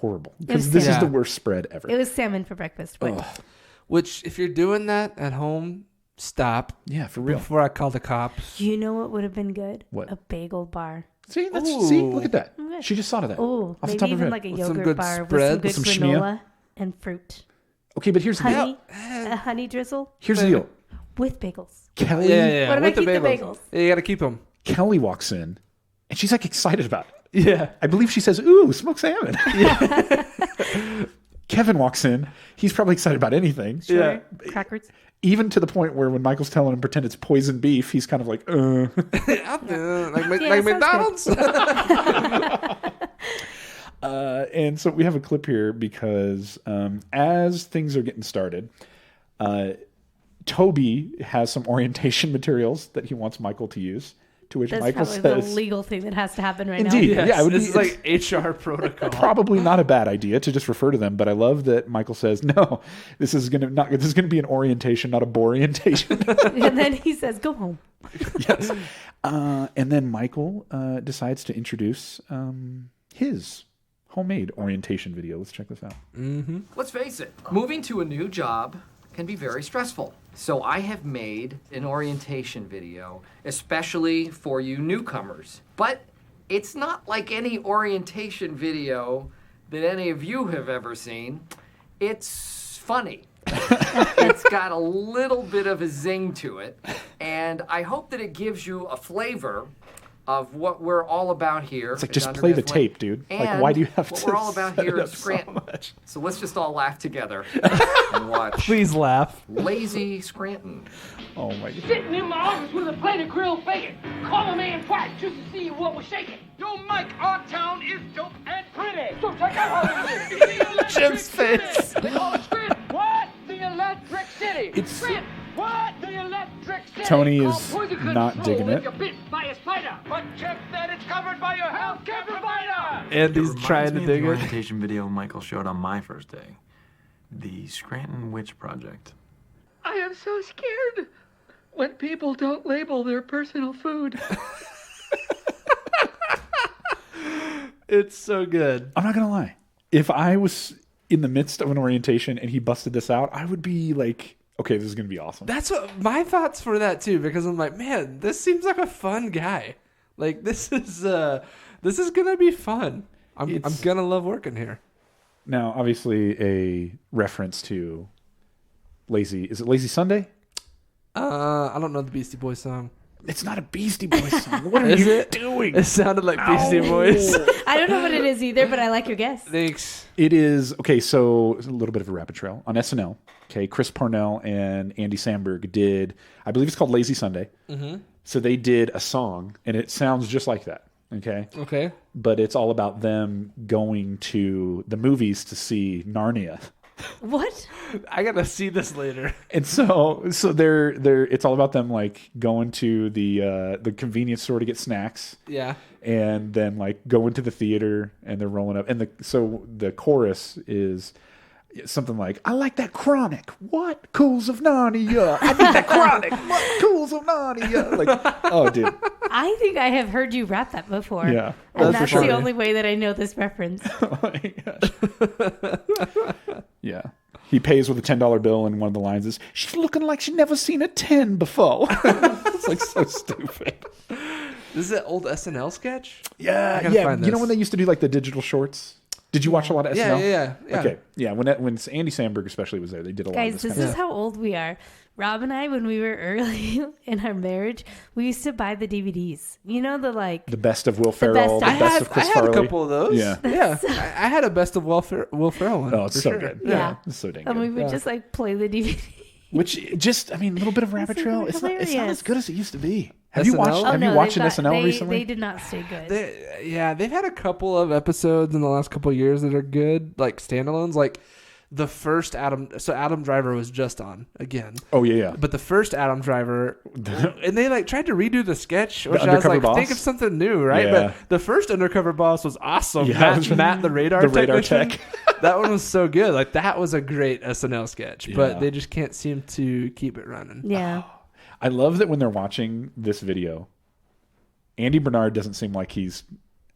horrible. Because this is terrible. the worst spread ever. It was salmon for breakfast. But Which, if you're doing that at home, stop. Yeah, for real. Before I call the cops. you know what would have been good? What? A bagel bar. See, Ooh. look at that. Okay. She just thought of that. Oh, Off the maybe top of her even head. like a With some yogurt good bar spread, with some with good some schmear. granola and fruit. Okay, but here's the deal. Honey, a honey drizzle Here's the deal. with bagels. Kelly, Yeah. What if I With the keep the bagels. bagels? Yeah, you got to keep them. Kelly walks in, and she's like excited about it. Yeah. I believe she says, "Ooh, smoked salmon." Kevin walks in. He's probably excited about anything. Sure. Yeah. Crackers. Even to the point where when Michael's telling him pretend it's poison beef, he's kind of like, Like Yeah, McDonald's? And so we have a clip here because as things are getting started, Toby has some orientation materials that he wants Michael to use. To which That's Michael probably says, the legal thing that has to happen right Indeed. now. Yeah, it would this be- is like HR protocol. probably not a bad idea to just refer to them. But I love that Michael says, "No, this is gonna be an orientation, not a bore-orientation." And then he says, go home. Yes. And then Michael decides to introduce his homemade orientation video. Let's check this out. Let's face it, moving to a new job can be very stressful. So I have made an orientation video, especially for you newcomers. But it's not like any orientation video that any of you have ever seen. It's funny. It's got a little bit of a zing to it, and I hope that it gives you a flavor of what we're all about here. It's like, at just play the Dundermith Lane. tape, dude. Like, And why do you have what to we're all about set here it in up so Scranton. much? So let's just all laugh together and watch Please laugh. Lazy Scranton. Oh my god. Sitting in my office with a plate of grilled bacon. Call a man twice just to see what was shaking. Yo, Mike, our town is dope and pretty. So check out how it is. Jim's face. They call it Scranton. What? The Electric City. It's- Scranton. What? The Electric City. Tony Call is poison not control digging if it. you're bit by a spider. But check that it's covered by your health care provider. And he's Reminds trying me to of the dig it. orientation video Michael showed on my first day. The Scranton Witch Project. I am so scared when people don't label their personal food. It's so good. I'm not gonna lie. If I was in the midst of an orientation and he busted this out, I would be like, okay, this is gonna be awesome. That's what my thoughts for that too, because I'm like, man, this seems like a fun guy. Like this is gonna be fun. I'm gonna love working here. Now, obviously, a reference to Lazy. Is it Lazy Sunday? I don't know the Beastie Boys song. It's not a Beastie Boys song. What are Is you it? doing? It sounded like Beastie Boys. I don't know what it is either, but I like your guess. Thanks. It is okay. So a little bit of a rabbit trail on SNL. Okay, Chris Parnell and Andy Samberg did. I believe it's called Lazy Sunday. Mm-hmm. So they did a song, and it sounds just like that. Okay. Okay. But it's all about them going to the movies to see Narnia. What? I gotta see this later. And so they're it's all about them like going to the convenience store to get snacks. Yeah. And then like going to the theater and they're rolling up. And so the chorus is something like, I like that Chronic. What? Cools of Narnia. I need that Chronic. What? Cools of Narnia. Like, oh, dude. I think I have heard you rap that before. Yeah. And that's sure. the only way that I know this reference. Oh my gosh. Yeah. He pays with a $10 bill, and one of the lines is, she's looking like she's never seen a 10 before. It's like so stupid. This is an old SNL sketch? Yeah. I gotta Yeah. find You know this. when they used to do like the digital shorts? Did you watch a lot of SNL? Yeah. Okay. Yeah. When Andy Samberg especially was there, they did a lot Guys, of this this kind is of how old we are. Rob and I, when we were early in our marriage, we used to buy the DVDs. You know, the best of Will Ferrell, the best of Chris I had Farley. a couple of those. Yeah. Yeah. I had a best of Will Ferrell one. Oh, it's for so sure. good. Yeah. It's so dang And we good. would just like play the DVD. Which just, I mean, a little bit of rabbit Those trail. are It's not as hilarious. good as it used to be. SNL? Have you watched an SNL recently? They did not stay good. They've had a couple of episodes in the last couple of years that are good, like standalones. Like the first Adam Driver was just on again. Oh yeah. But the first Adam Driver, and they like tried to redo the sketch, which I was Undercover like, Boss? think of something new, right? Yeah. But the first Undercover Boss was awesome. Yeah, Matt the radar tech. technician. That one was so good. Like that was a great SNL sketch, Yeah. but they just can't seem to keep it running. Yeah. I love that when they're watching this video, Andy Bernard doesn't seem like he's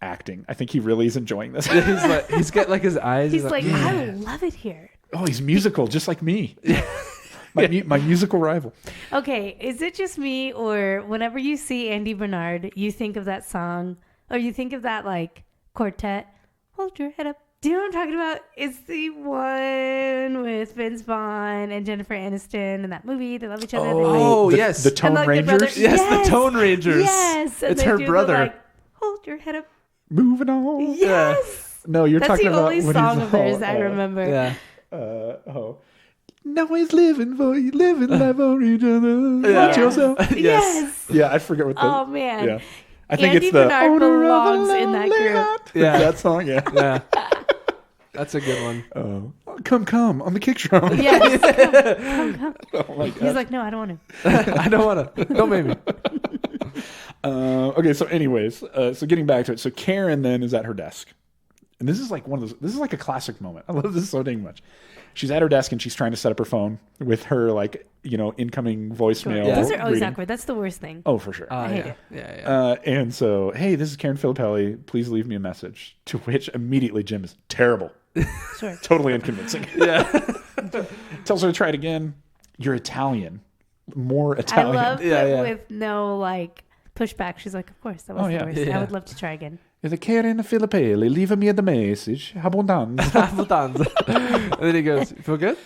acting. I think he really is enjoying this. He's got like his eyes. He's like, I love it here. Oh, he's musical, just like me. My musical rival. Okay, is it just me, or whenever you see Andy Bernard, you think of that song, or you think of that like quartet? Hold your head up. Do you know what I'm talking about? It's the one with Vince Vaughn and Jennifer Aniston in that movie. They love each other. Yes. The Tone And, like, the Rangers? brother- Yes, the Tone Rangers. Yes. And It's they her do the, brother. like, hold your head up. Moving on. Yes. No, you're That's talking the about only when song he's of theirs all, I remember. Yeah. Now he's living for you, living life for each other. Yeah. Watch yourself. Yes. Yeah, I forget what the. Oh, man. Yeah. I think Andy it's the Bernard owner of a belongs in that lonely group. heart. Yeah. That song, yeah. Yeah. That's a good one. Oh, come on the kick drum. Yes. Come. Oh my God. He's like, no, I don't want to. I don't want to. Don't make me. Okay, so anyways, so getting back to it, so Karen then is at her desk, and this is like one of those. This is like a classic moment. I love this so dang much. She's at her desk and she's trying to set up her phone with her like incoming voicemail. Yeah. Those are always reading. awkward. That's the worst thing. Oh, for sure. I hate it. Yeah. And so, hey, this is Karen Filippelli. Please leave me a message. To which immediately Jim is terrible. Sure. Totally unconvincing. Yeah. Tells her to try it again. You're Italian. More I Italian. love Yeah, that yeah. with no like pushback. She's like, of course, that was Oh, the yeah. worst. Yeah. I would love to try again. You're the Karen Filippelli. Leave me the message. Abundance. And then he goes, "You feel good?"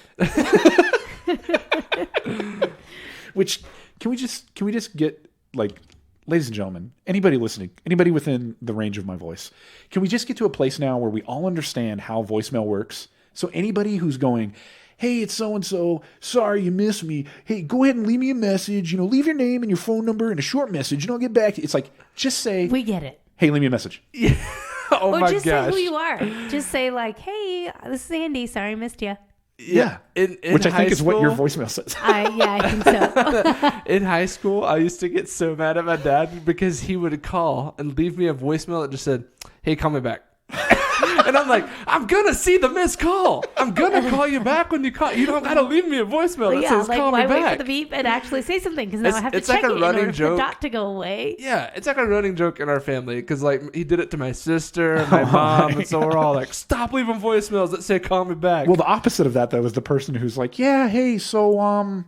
Which can we just get like, ladies and gentlemen, anybody listening, anybody within the range of my voice, can we just get to a place now where we all understand how voicemail works? So anybody who's going, hey, it's so and so, sorry you missed me. Hey, go ahead and leave me a message. Leave your name and your phone number and a short message, and I'll get back to you. It's like, just say, We get it. hey, leave me a message. Oh Or my just gosh. say who you are. Just say like, hey, this is Andy. Sorry I missed you. Yeah. In Which I high think is what your school- voicemail says. I think so. In high school, I used to get so mad at my dad because he would call and leave me a voicemail that just said, "Hey, call me back." And I'm like, I'm gonna see the missed call. I'm gonna call you back when you call. You don't gotta leave me a voicemail that Yeah, says like call me why wait back. for the beep and actually say something? Because now It's- I have to it's like check a it in running order for joke. the dot to go away. Yeah, it's like a running joke in our family because like he did it to my sister and my mom, and so we're all like, "Stop leaving voicemails that say call me back." Well, the opposite of that, though, is the person who's like, yeah, hey, so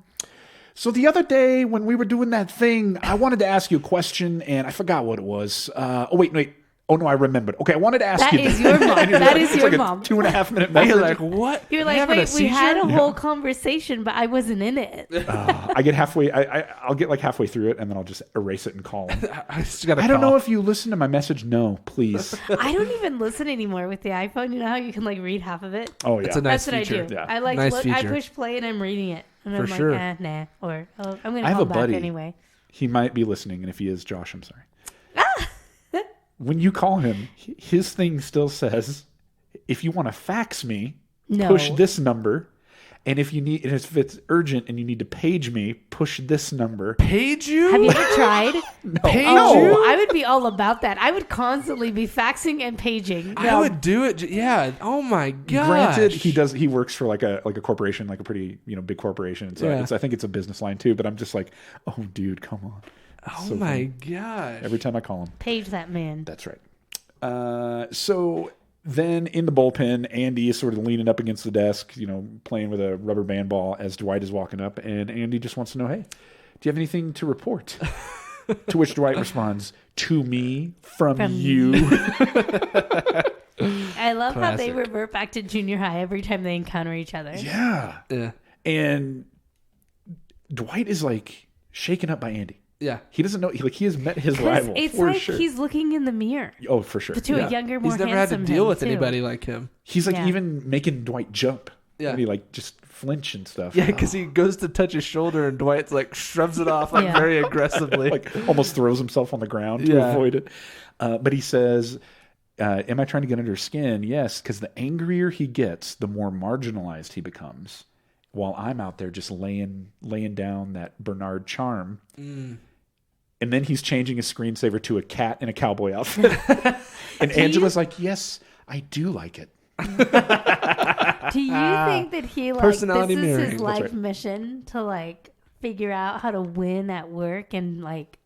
the other day when we were doing that thing, I wanted to ask you a question, and I forgot what it was. Wait. Oh, no, I remembered. Okay, I wanted to ask That you. is your mom. And you're That like- is it's your like mom. a 2.5 minute message. You're like, what? You're like, Having a wait, we had a seizure? whole conversation, but I wasn't in it. I get halfway. I'll get like halfway through it, and then I'll just erase it and call him. I just gotta I don't call. know if you listened to my message. No, please. I don't even listen anymore with the iPhone. You know how you can like read half of it? Oh yeah, It's a nice That's what feature. I do. Yeah. I like Nice look, I feature. push play and I'm reading it. And For I'm sure. like, nah. Or I'm going I to have call a back buddy. anyway. He might be listening, and if he is, Josh, I'm sorry. When you call him, his thing still says, "If you want to fax me, No. push this number." And if it's urgent and you need to page me, push this number. Page you? Have you ever tried? Page Oh, you? I would be all about that. I would constantly be faxing and paging. I would do it. Yeah. Oh my god. Granted, he works for like a corporation, like a pretty big corporation. So Yeah. I think it's a business line too. But I'm just like, oh, dude, come on. Oh So my funny. gosh. Every time I call him. Page that man. That's right. So then in the bullpen, Andi is sort of leaning up against the desk, playing with a rubber band ball as Dwight is walking up. And Andi just wants to know, hey, do you have anything to report? To which Dwight responds, to me, from you. I love how they Classic. revert back to junior high every time they encounter each other. Yeah. Yeah. And Dwight is like shaken up by Andi. Yeah. He doesn't know. He has met his 'Cause rival it's for like sure. he's looking in the mirror. Oh, for sure. But to Yeah. a younger, more He's never had to handsome deal him, with too. anybody like him. He's like Yeah. even making Dwight jump. Yeah. And he like just flinch and stuff. Yeah, because he goes to touch his shoulder and Dwight's like shoves it off like Yeah. very aggressively. Like almost throws himself on the ground to Yeah. avoid it. But he says, am I trying to get under his skin? Yes, because the angrier he gets, the more marginalized he becomes. While I'm out there just laying down that Bernard charm. And then he's changing his screensaver to a cat in a cowboy outfit. And Angela's like, yes, I do like it. Do you think that he like Personality this is mirroring. his That's life right. mission to like figure out how to win at work and like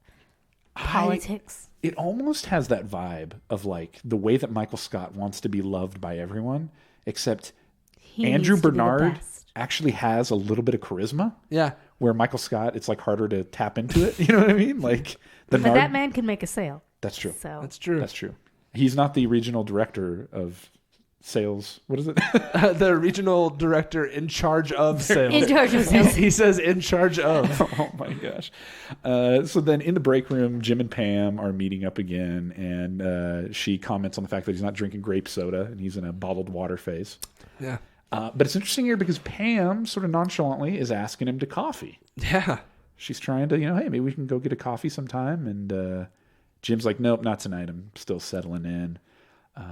politics? It almost has that vibe of like the way that Michael Scott wants to be loved by everyone, except He Andrew needs to be the Bernard best. actually has a little bit of charisma. Yeah. Where Michael Scott, it's like harder to tap into it. You know what I mean? Like the But that man can make a sale. That's true. So That's true. That's true. He's not the regional director of sales. What is it? The regional director in charge of sales. In charge of sales. He says in charge of. Oh my gosh. So then in the break room, Jim and Pam are meeting up again, and she comments on the fact that he's not drinking grape soda and he's in a bottled water phase. Yeah. But it's interesting here because Pam sort of nonchalantly is asking him to coffee. Yeah. She's trying to, hey, maybe we can go get a coffee sometime. And Jim's like, nope, not tonight. I'm still settling in,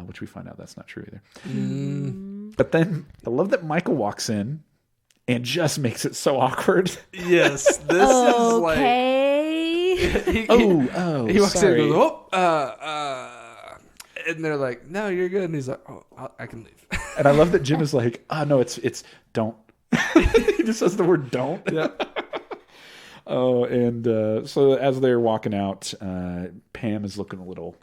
which we find out that's not true either. But then I love that Michael walks in and just makes it so awkward. Yes. This is like. okay. He walks sorry. in and goes, and they're like, no, you're good. And he's like, oh, I can leave. And I love that Jim is like, no, it's don't. He just says the word don't. Yeah. Oh, and so as they're walking out, Pam is looking a little.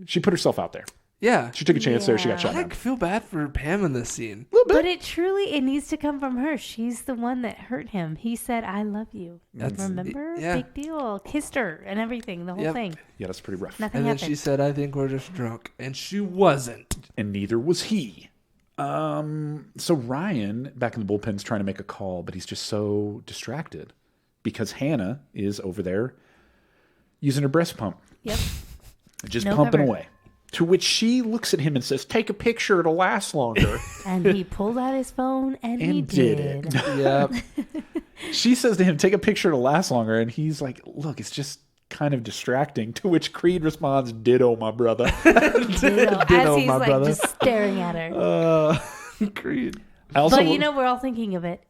She put herself out there. Yeah. She took a chance there. She got Yeah. shot I down. feel bad for Pam in this scene. But it needs to come from her. She's the one that hurt him. He said, I love you. Remember? yeah. Big deal. Kissed her and everything. The whole Yep. thing. Yeah, that's pretty rough. Nothing And then happened. she said, I think we're just drunk. And she wasn't. And neither was he. So Ryan, back in the bullpen's trying to make a call, but he's just so distracted because Hannah is over there using her breast pump. Yep. Just No pumping cover. away. To which she looks at him and says, take a picture, it'll last longer. And he pulled out his phone and he And did did. it. Yep. She says to him, take a picture, it'll last longer. And he's like, look, it's just kind of distracting. To which Creed responds, ditto, my brother. Ditto. As Ditto, he's my like brother. just staring at her. Creed. I also But we're all thinking of it.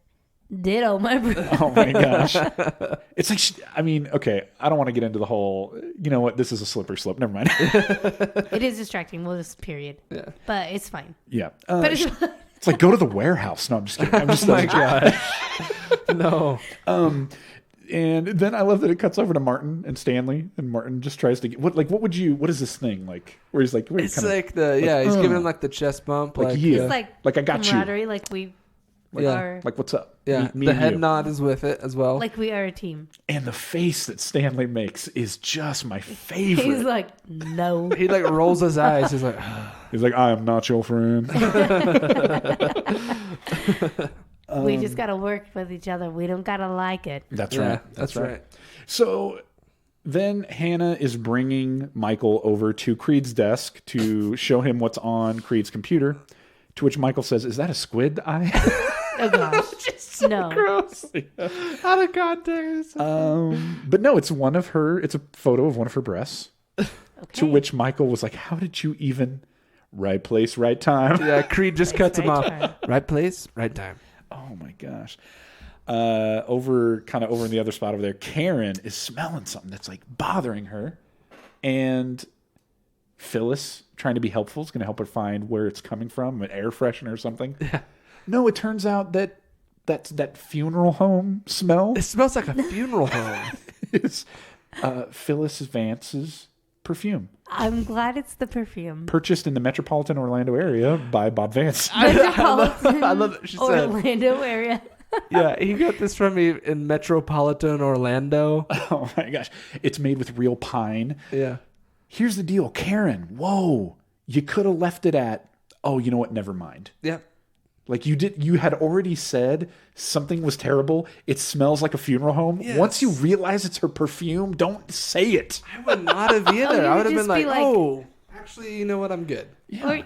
Ditto, my brother. Oh my gosh. It's like, okay, I don't want to get into the whole, you know what, this is a slippery slope. Never mind. It is distracting. Well, just period. Yeah. But it's fine. Yeah. But it's It's like, go to the warehouse. No, I'm just kidding. I'm just Oh my gosh. No. And then I love that it cuts over to Martin and Stanley, and Martin just tries to get, what is this thing? Like, where he's like, where It's like he's giving him like the chest bump. Like, Like, yeah. It's like I got you. camaraderie. Like we Like, are like what's up? Yeah, Me the and head you. nod is with it as well. like we are a team. And the face that Stanley makes is just my favorite. He's like, no. He like rolls his eyes. He's like, He's like, I am not your friend. We just gotta work with each other. We don't gotta like it. That's yeah, right. that's right. So then Hannah is bringing Michael over to Creed's desk to show him what's on Creed's computer, to which Michael says, is that a squid eye? Oh gosh, no. Gross. Out of context. But no, it's a photo of one of her breasts. Okay. To which Michael was like, how did you even... Right place, right time. Yeah, Creed just cuts him off. time. Right place, right time. Oh my gosh. Over in the other spot over there, Karen is smelling something that's like bothering her. And Phyllis, trying to be helpful, is going to help her find where it's coming from, an air freshener or something. Yeah. No, it turns out that's that funeral home smell. It smells like a funeral home. It's Phyllis Vance's perfume. I'm glad it's the perfume. Purchased in the metropolitan Orlando area by Bob Vance. Metropolitan I love that she said. Orlando area. Yeah, he got this from me in metropolitan Orlando. Oh my gosh. It's made with real pine. Yeah. Here's the deal, Karen. Whoa. You could have left it at, oh, you know what? Never mind. Yeah. Like you had already said something was terrible. It smells like a funeral home. Yes. Once you realize it's her perfume, don't say it. I would not have either. you I would would have been just like, be like- oh, actually, you know what? I'm good. Yeah. Or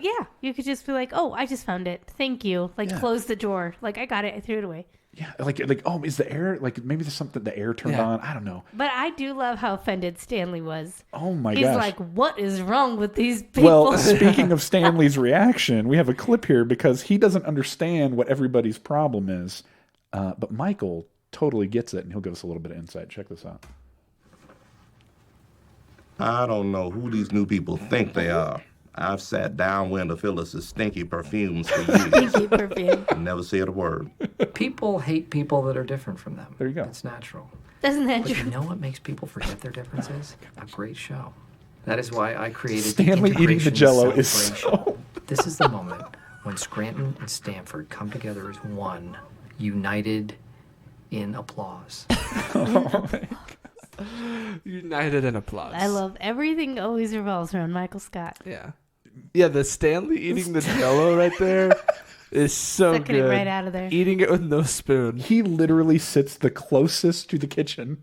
you could just be like, "Oh, I just found it. Thank you." Like Yeah. close the drawer. Like I got it. I threw it away. Yeah. Like, oh, is the air, like maybe there's something the air turned Yeah. on. I don't know. But I do love how offended Stanley was. Oh my He's gosh. like, "What is wrong with these people?" Well, speaking of Stanley's reaction, we have a clip here because he doesn't understand what everybody's problem is. But Michael totally gets it, and he'll give us a little bit of insight. Check this out. I don't know who these new people think they are. I've sat downwind of Phyllis's stinky perfumes for years. Stinky perfume. and never said a word. People hate people that are different from them. There you go. It's natural. Isn't that But you true? know what makes people forget their differences? A great show. That is why I created Stanley the eating the integration Jell-O is celebration. This is the moment when Scranton and Stamford come together as one, united in applause. United in applause. I love everything. Always revolves around Michael Scott. Yeah. Yeah, the Stanley eating the Jell-O right there is so Sucking good. it right out of there. Eating it with no spoon. He literally sits the closest to the kitchen.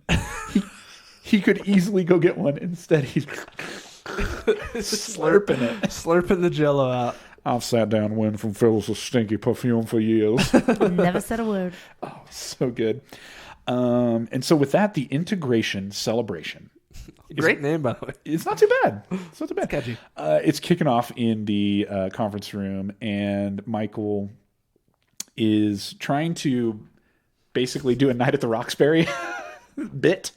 He could easily go get one. Instead, he's slurping it. Slurping the Jell-O out. I've sat downwind from Phyllis's stinky perfume for years. Never said a word. Oh, so good. And so with that, the integration celebration. Great name, by the way. It's not too bad. It's not too bad. Catchy. It's kicking off in the conference room, and Michael is trying to basically do a Night at the Roxbury bit.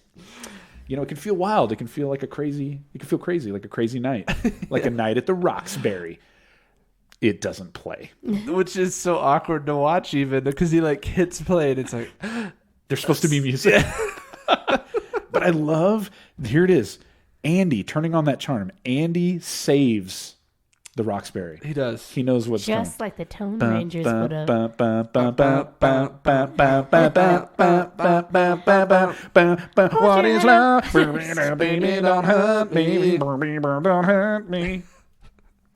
You know, it can feel wild. It can feel like crazy, like a crazy night. Like a night at the Roxbury. It doesn't play. Which is so awkward to watch even, because he like hits play and it's like... There's supposed to be music. Yeah. But I love, here it is, Andi turning on that charm. Andi saves the Roxbury. He does. He knows what's coming. Just like the Tone Rangers would have. What is love? Baby, don't hurt me. Don't hurt me.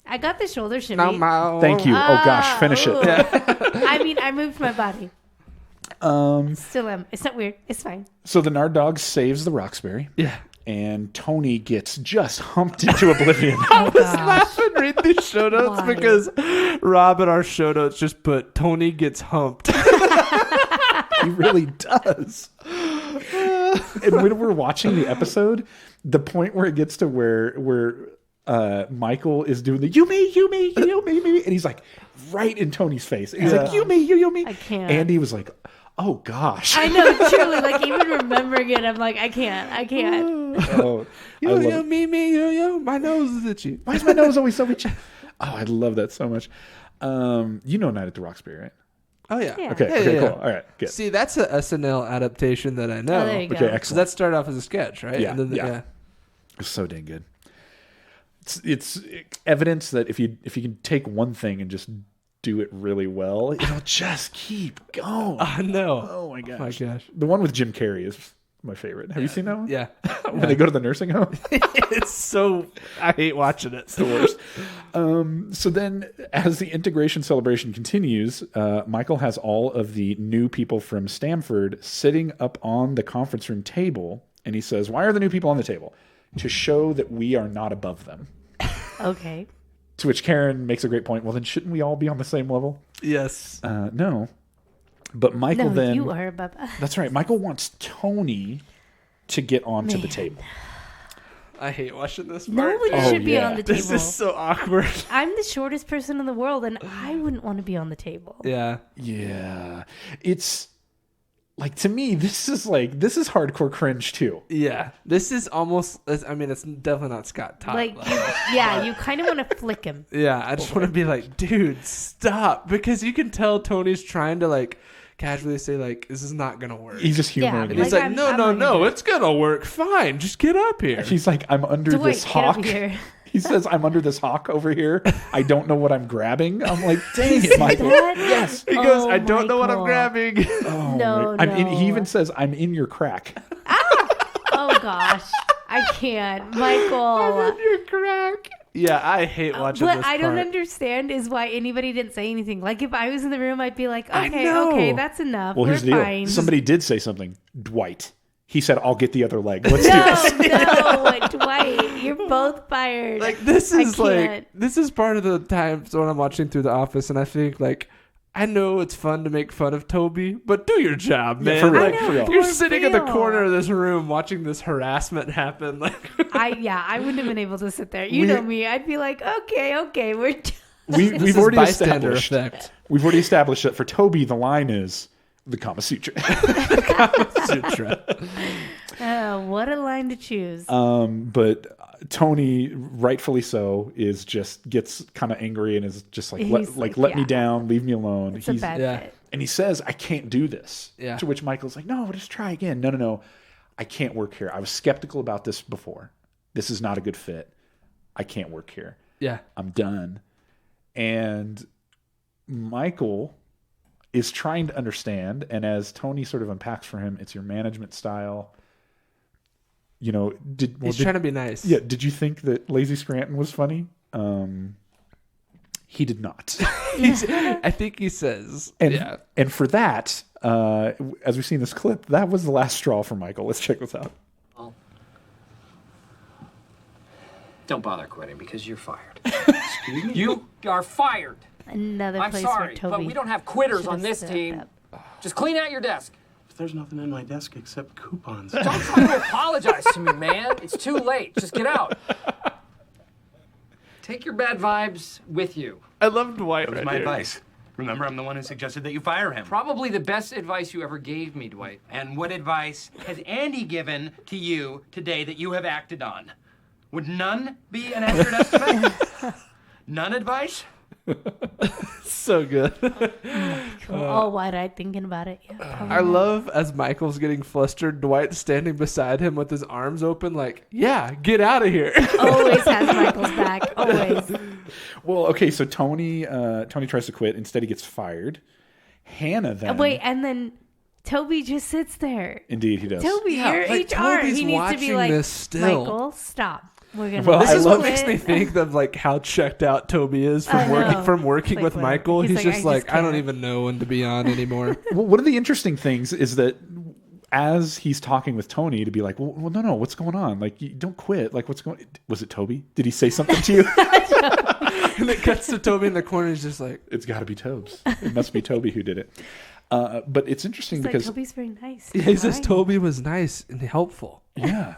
I got the shoulder shimmy. Thank you. Oh gosh, finish it. I mean, I moved my body. Still am. It's not weird. It's fine. So the Nard Dog saves the Roxbury. Yeah. And Tony gets just humped into oblivion. I was laughing reading these show notes because Rob in our show notes just put Tony gets humped. He really does. And when we're watching the episode, the point where it gets to where Michael is doing the you me, and he's like right in Tony's face. And he's like, you me. I can't. Andi was like, oh gosh. I know, truly. Like even remembering it, I'm like, I can't. Oh, You, me, my nose is itchy. Why is my nose always so itchy? Oh, I love that so much. You know Night at the Roxbury, right? Oh, yeah. Okay, Yeah. cool. All right, good. See, that's a SNL adaptation that I know. Oh, there you go. Okay, So excellent. that started off as a sketch, right? Yeah, And then yeah. It's so dang good. It's evidence that if you can take one thing and just do it really well, it'll just keep going. I know. Oh my gosh. My gosh. The one with Jim Carrey is my favorite. Have you seen that one? Yeah. When they go to the nursing home. It's so, I hate watching it. It's the worst. So then as the integration celebration continues, Michael has all of the new people from Stamford sitting up on the conference room table. And he says, why are the new people on the table? To show that we are not above them. Okay. To which Karen makes a great point. Well, then shouldn't we all be on the same level? Yes. No. But Michael then... you are above us. That's right. Michael wants Tony to get onto the table. I hate watching this part. No one should be on the table. This is so awkward. I'm the shortest person in the world, and I wouldn't want to be on the table. Yeah. Yeah. It's... Like, to me, this is hardcore cringe, too. Yeah. This is almost... I mean, it's definitely not Scott Todd. Like, you kind of want to flick him. Yeah, I just want to be like, dude, stop. Because you can tell Tony's trying to, like, casually say, like, this is not going to work. He's just humoring And he's like, no, it's going to work. Fine, just get up here. He's like, I'm under this hawk. He saes, I'm under this hawk over here. I don't know what I'm grabbing. I'm like, dang it, Michael. Yes. He goes, I don't know what I'm grabbing. Oh, No, he even says, I'm in your crack. Oh, gosh. I can't. Michael. I'm in your crack. Yeah, I hate watching What this I don't part. understand is why anybody didn't say anything. Like, if I was in the room, I'd be like, I okay, know. that's enough. Well, We're here's the deal. fine. Somebody did say something. Dwight. He said, I'll get the other leg. Let's do this. No, Dwight, you're both fired. Like, this is I like, can't. this is part of the times when I'm watching through The Office, and I think, like, I know it's fun to make fun of Toby, but do your job, man. Yeah, for real, Like, for real. You're For sitting in the real. corner of this room watching this harassment happen. Like, I wouldn't have been able to sit there. You know me. I'd be like, okay, we're done. We've is already bystander established. effect. We've already established that for Toby, the line is the Kama Sutra. Sutra. What a line to choose. But Tony, rightfully so, gets kind of angry and is just like, He's let me down, leave me alone. It's a bad fit. And he says, I can't do this. Yeah. To which Michael's like, no, just try again. No. I can't work here. I was skeptical about this before. This is not a good fit. I can't work here. Yeah. I'm done. And Michael is trying to understand. And as Tony sort of unpacks for him, it's your management style. You know, He's trying to be nice. Yeah. Did you think that Lazy Scranton was funny? He did not. I think he says. And for that, as we see in this clip, that was the last straw for Michael. Let's check this out. Don't bother quitting because you're fired. Excuse me? You are fired. Another I'm place sorry, where Toby but we don't have quitters should've on this stepped team. up. Just clean out your desk. There's nothing in my desk except coupons. Don't try to apologize to me, man. It's too late. Just get out. Take your bad vibes with you. I love Dwight. That was my advice. Remember, I'm the one who suggested that you fire him. Probably the best advice you ever gave me, Dwight. And what advice has Andi given to you today that you have acted on? Would none be an accurate estimate? None advice? So good. All wide-eyed thinking about it. Yeah, I love as Michael's getting flustered, Dwight standing beside him with his arms open, like, yeah, get out of here. Always has Michael's back. Always. Well, okay, so Tony tries to quit. Instead, he gets fired. Hannah then. Wait, and then Toby just sits there. Indeed, he does. Toby, you're like, HR. Toby's He needs to be watching like, this still. Michael, stop. We're gonna. Well, This is I what love- makes me think of like how checked out Toby is I from know. working Like, with whatever. Michael. He's He's like, just I like, just I don't can't. even know when to be on anymore. Well, one of the interesting things is that as he's talking with Tony to be like, well, no, what's going on? Like, you don't quit. Like, what's going? Was it Toby? Did he say something to you? And it cuts to Toby in the corner. He's just like, It's got to be Tobes. It must be Toby who did it. But it's interesting He's because like, Toby's very nice. he says Fine. Toby was nice and helpful. yeah.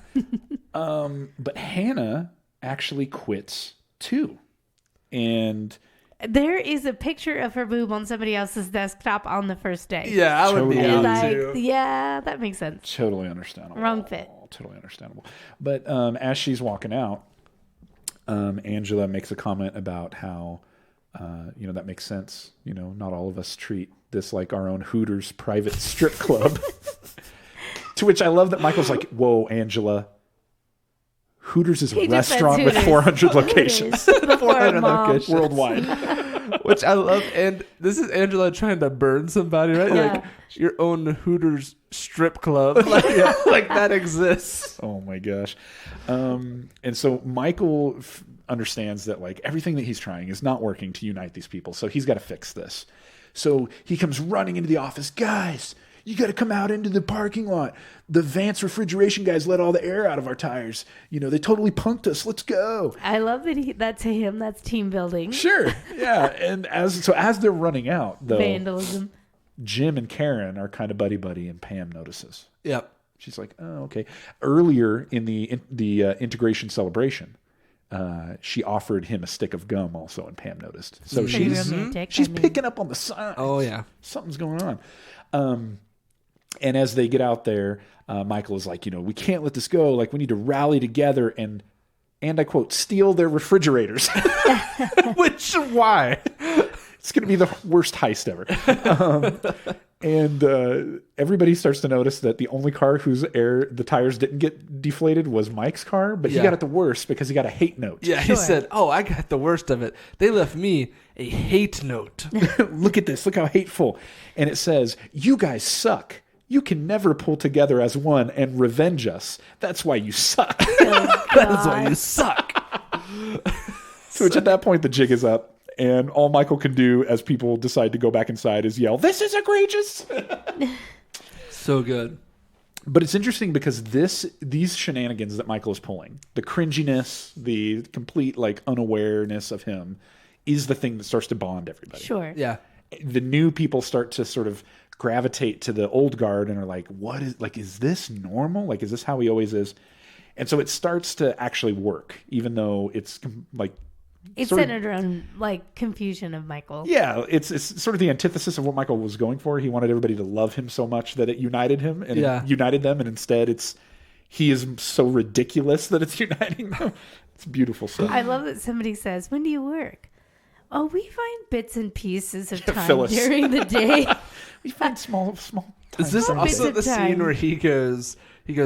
But Hannah actually quits too, and There is a picture of her boob on somebody else's desktop on the first day. Yeah, I would be Totally. out too. Yeah, that makes sense. totally understandable. Wrong fit. Totally understandable. But as she's walking out, Angela makes a comment about how, that makes sense. Not all of us treat this like our own Hooters private strip club. To which I love that Michael's like, whoa, Angela. Hooters is a He just said restaurant with Hooters. 400 locations. Hooters. Before 400 Mom. locations. worldwide. Which I love. And this is Angela trying to burn somebody, right? Yeah. Like your own Hooters strip club. Like that exists. Oh my gosh. And so Michael understands that like everything that he's trying is not working to unite these people. So he's got to fix this. So he comes running into the office. Guys, you got to come out into the parking lot. The Vance refrigeration guys let all the air out of our tires. You know, they totally punked us. Let's go. I love that to him, that's team building. Sure. Yeah. And as they're running out, though, Vandalism. Jim and Karen are kind of buddy-buddy, and Pam notices. Yep. She's like, oh, okay. Earlier in the integration celebration, she offered him a stick of gum also, and Pam noticed. So she's picking up on the signs. Oh, yeah. Something's going on. And as they get out there, Michael is like, we can't let this go. Like, we need to rally together and I quote, steal their refrigerators. Which, why? It's going to be the worst heist ever. And everybody starts to notice that the only car whose the tires didn't get deflated was Mike's car, but he got it the worst because he got a hate note. Yeah, he said, oh, I got the worst of it. They left me a hate note. Look at this. Look how hateful. And it says, you guys suck. You can never pull together as one and revenge us. That's why you suck. That's why you suck. So at that point, the jig is up. And all Michael can do as people decide to go back inside is yell, this is egregious. So good. But it's interesting because these shenanigans that Michael is pulling, the cringiness, the complete like unawareness of him, is the thing that starts to bond everybody. Sure. Yeah. The new people start to sort of gravitate to the old guard and are like, is this normal? Like, is this how he always is? And so it starts to actually work, even though it's like... It's centered around like confusion of Michael. Yeah, it's sort of the antithesis of what Michael was going for. He wanted everybody to love him so much that it united him and it united them, and instead he is so ridiculous that it's uniting them. It's beautiful stuff. I love that somebody says, when do you work? Oh, we find bits and pieces of time Phyllis. during the day. We find small Is this Small also bits the of scene time. where he goes,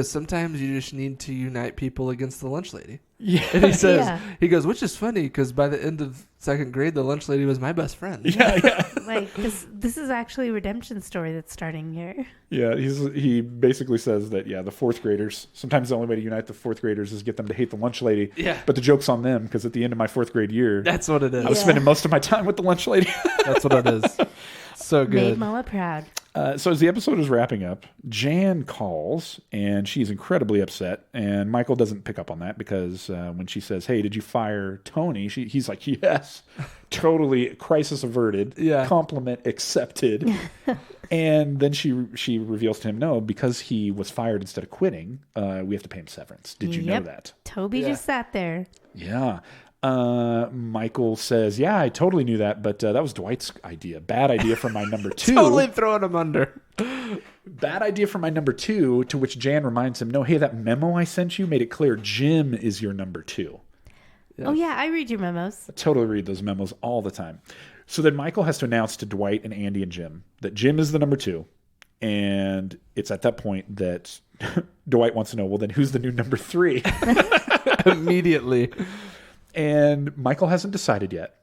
sometimes you just need to unite people against the lunch lady? Yeah. And he says, Yeah. he goes, which is funny because by the end of second grade, the lunch lady was my best friend. Yeah. Like this is actually a redemption story that's starting here. Yeah, he basically says that, the fourth graders, sometimes the only way to unite the fourth graders is get them to hate the lunch lady. Yeah. But the joke's on them because at the end of my fourth grade year, That's what it is. I was spending most of my time with the lunch lady. That's what it is. So Made good. Mama proud. So as the episode is wrapping up, Jan calls and she's incredibly upset. And Michael doesn't pick up on that because when she says, hey, did you fire Tony? He's like, yes, totally crisis averted. Yeah. Compliment accepted. And then she reveals to him, no, because he was fired instead of quitting, we have to pay him severance. Did you know that? Toby just sat there. Yeah. Michael says, yeah, I totally knew that, but that was Dwight's idea. Bad idea from my number two. Totally throwing him under. Bad idea from my number two, to which Jan reminds him, no, hey, that memo I sent you made it clear Jim is your number two. Oh, yeah, I read your memos. I totally read those memos all the time. So then Michael has to announce to Dwight and Andi and Jim that Jim is the number two. And it's at that point that Dwight wants to know, well, then who's the new number three? Immediately. And Michael hasn't decided yet.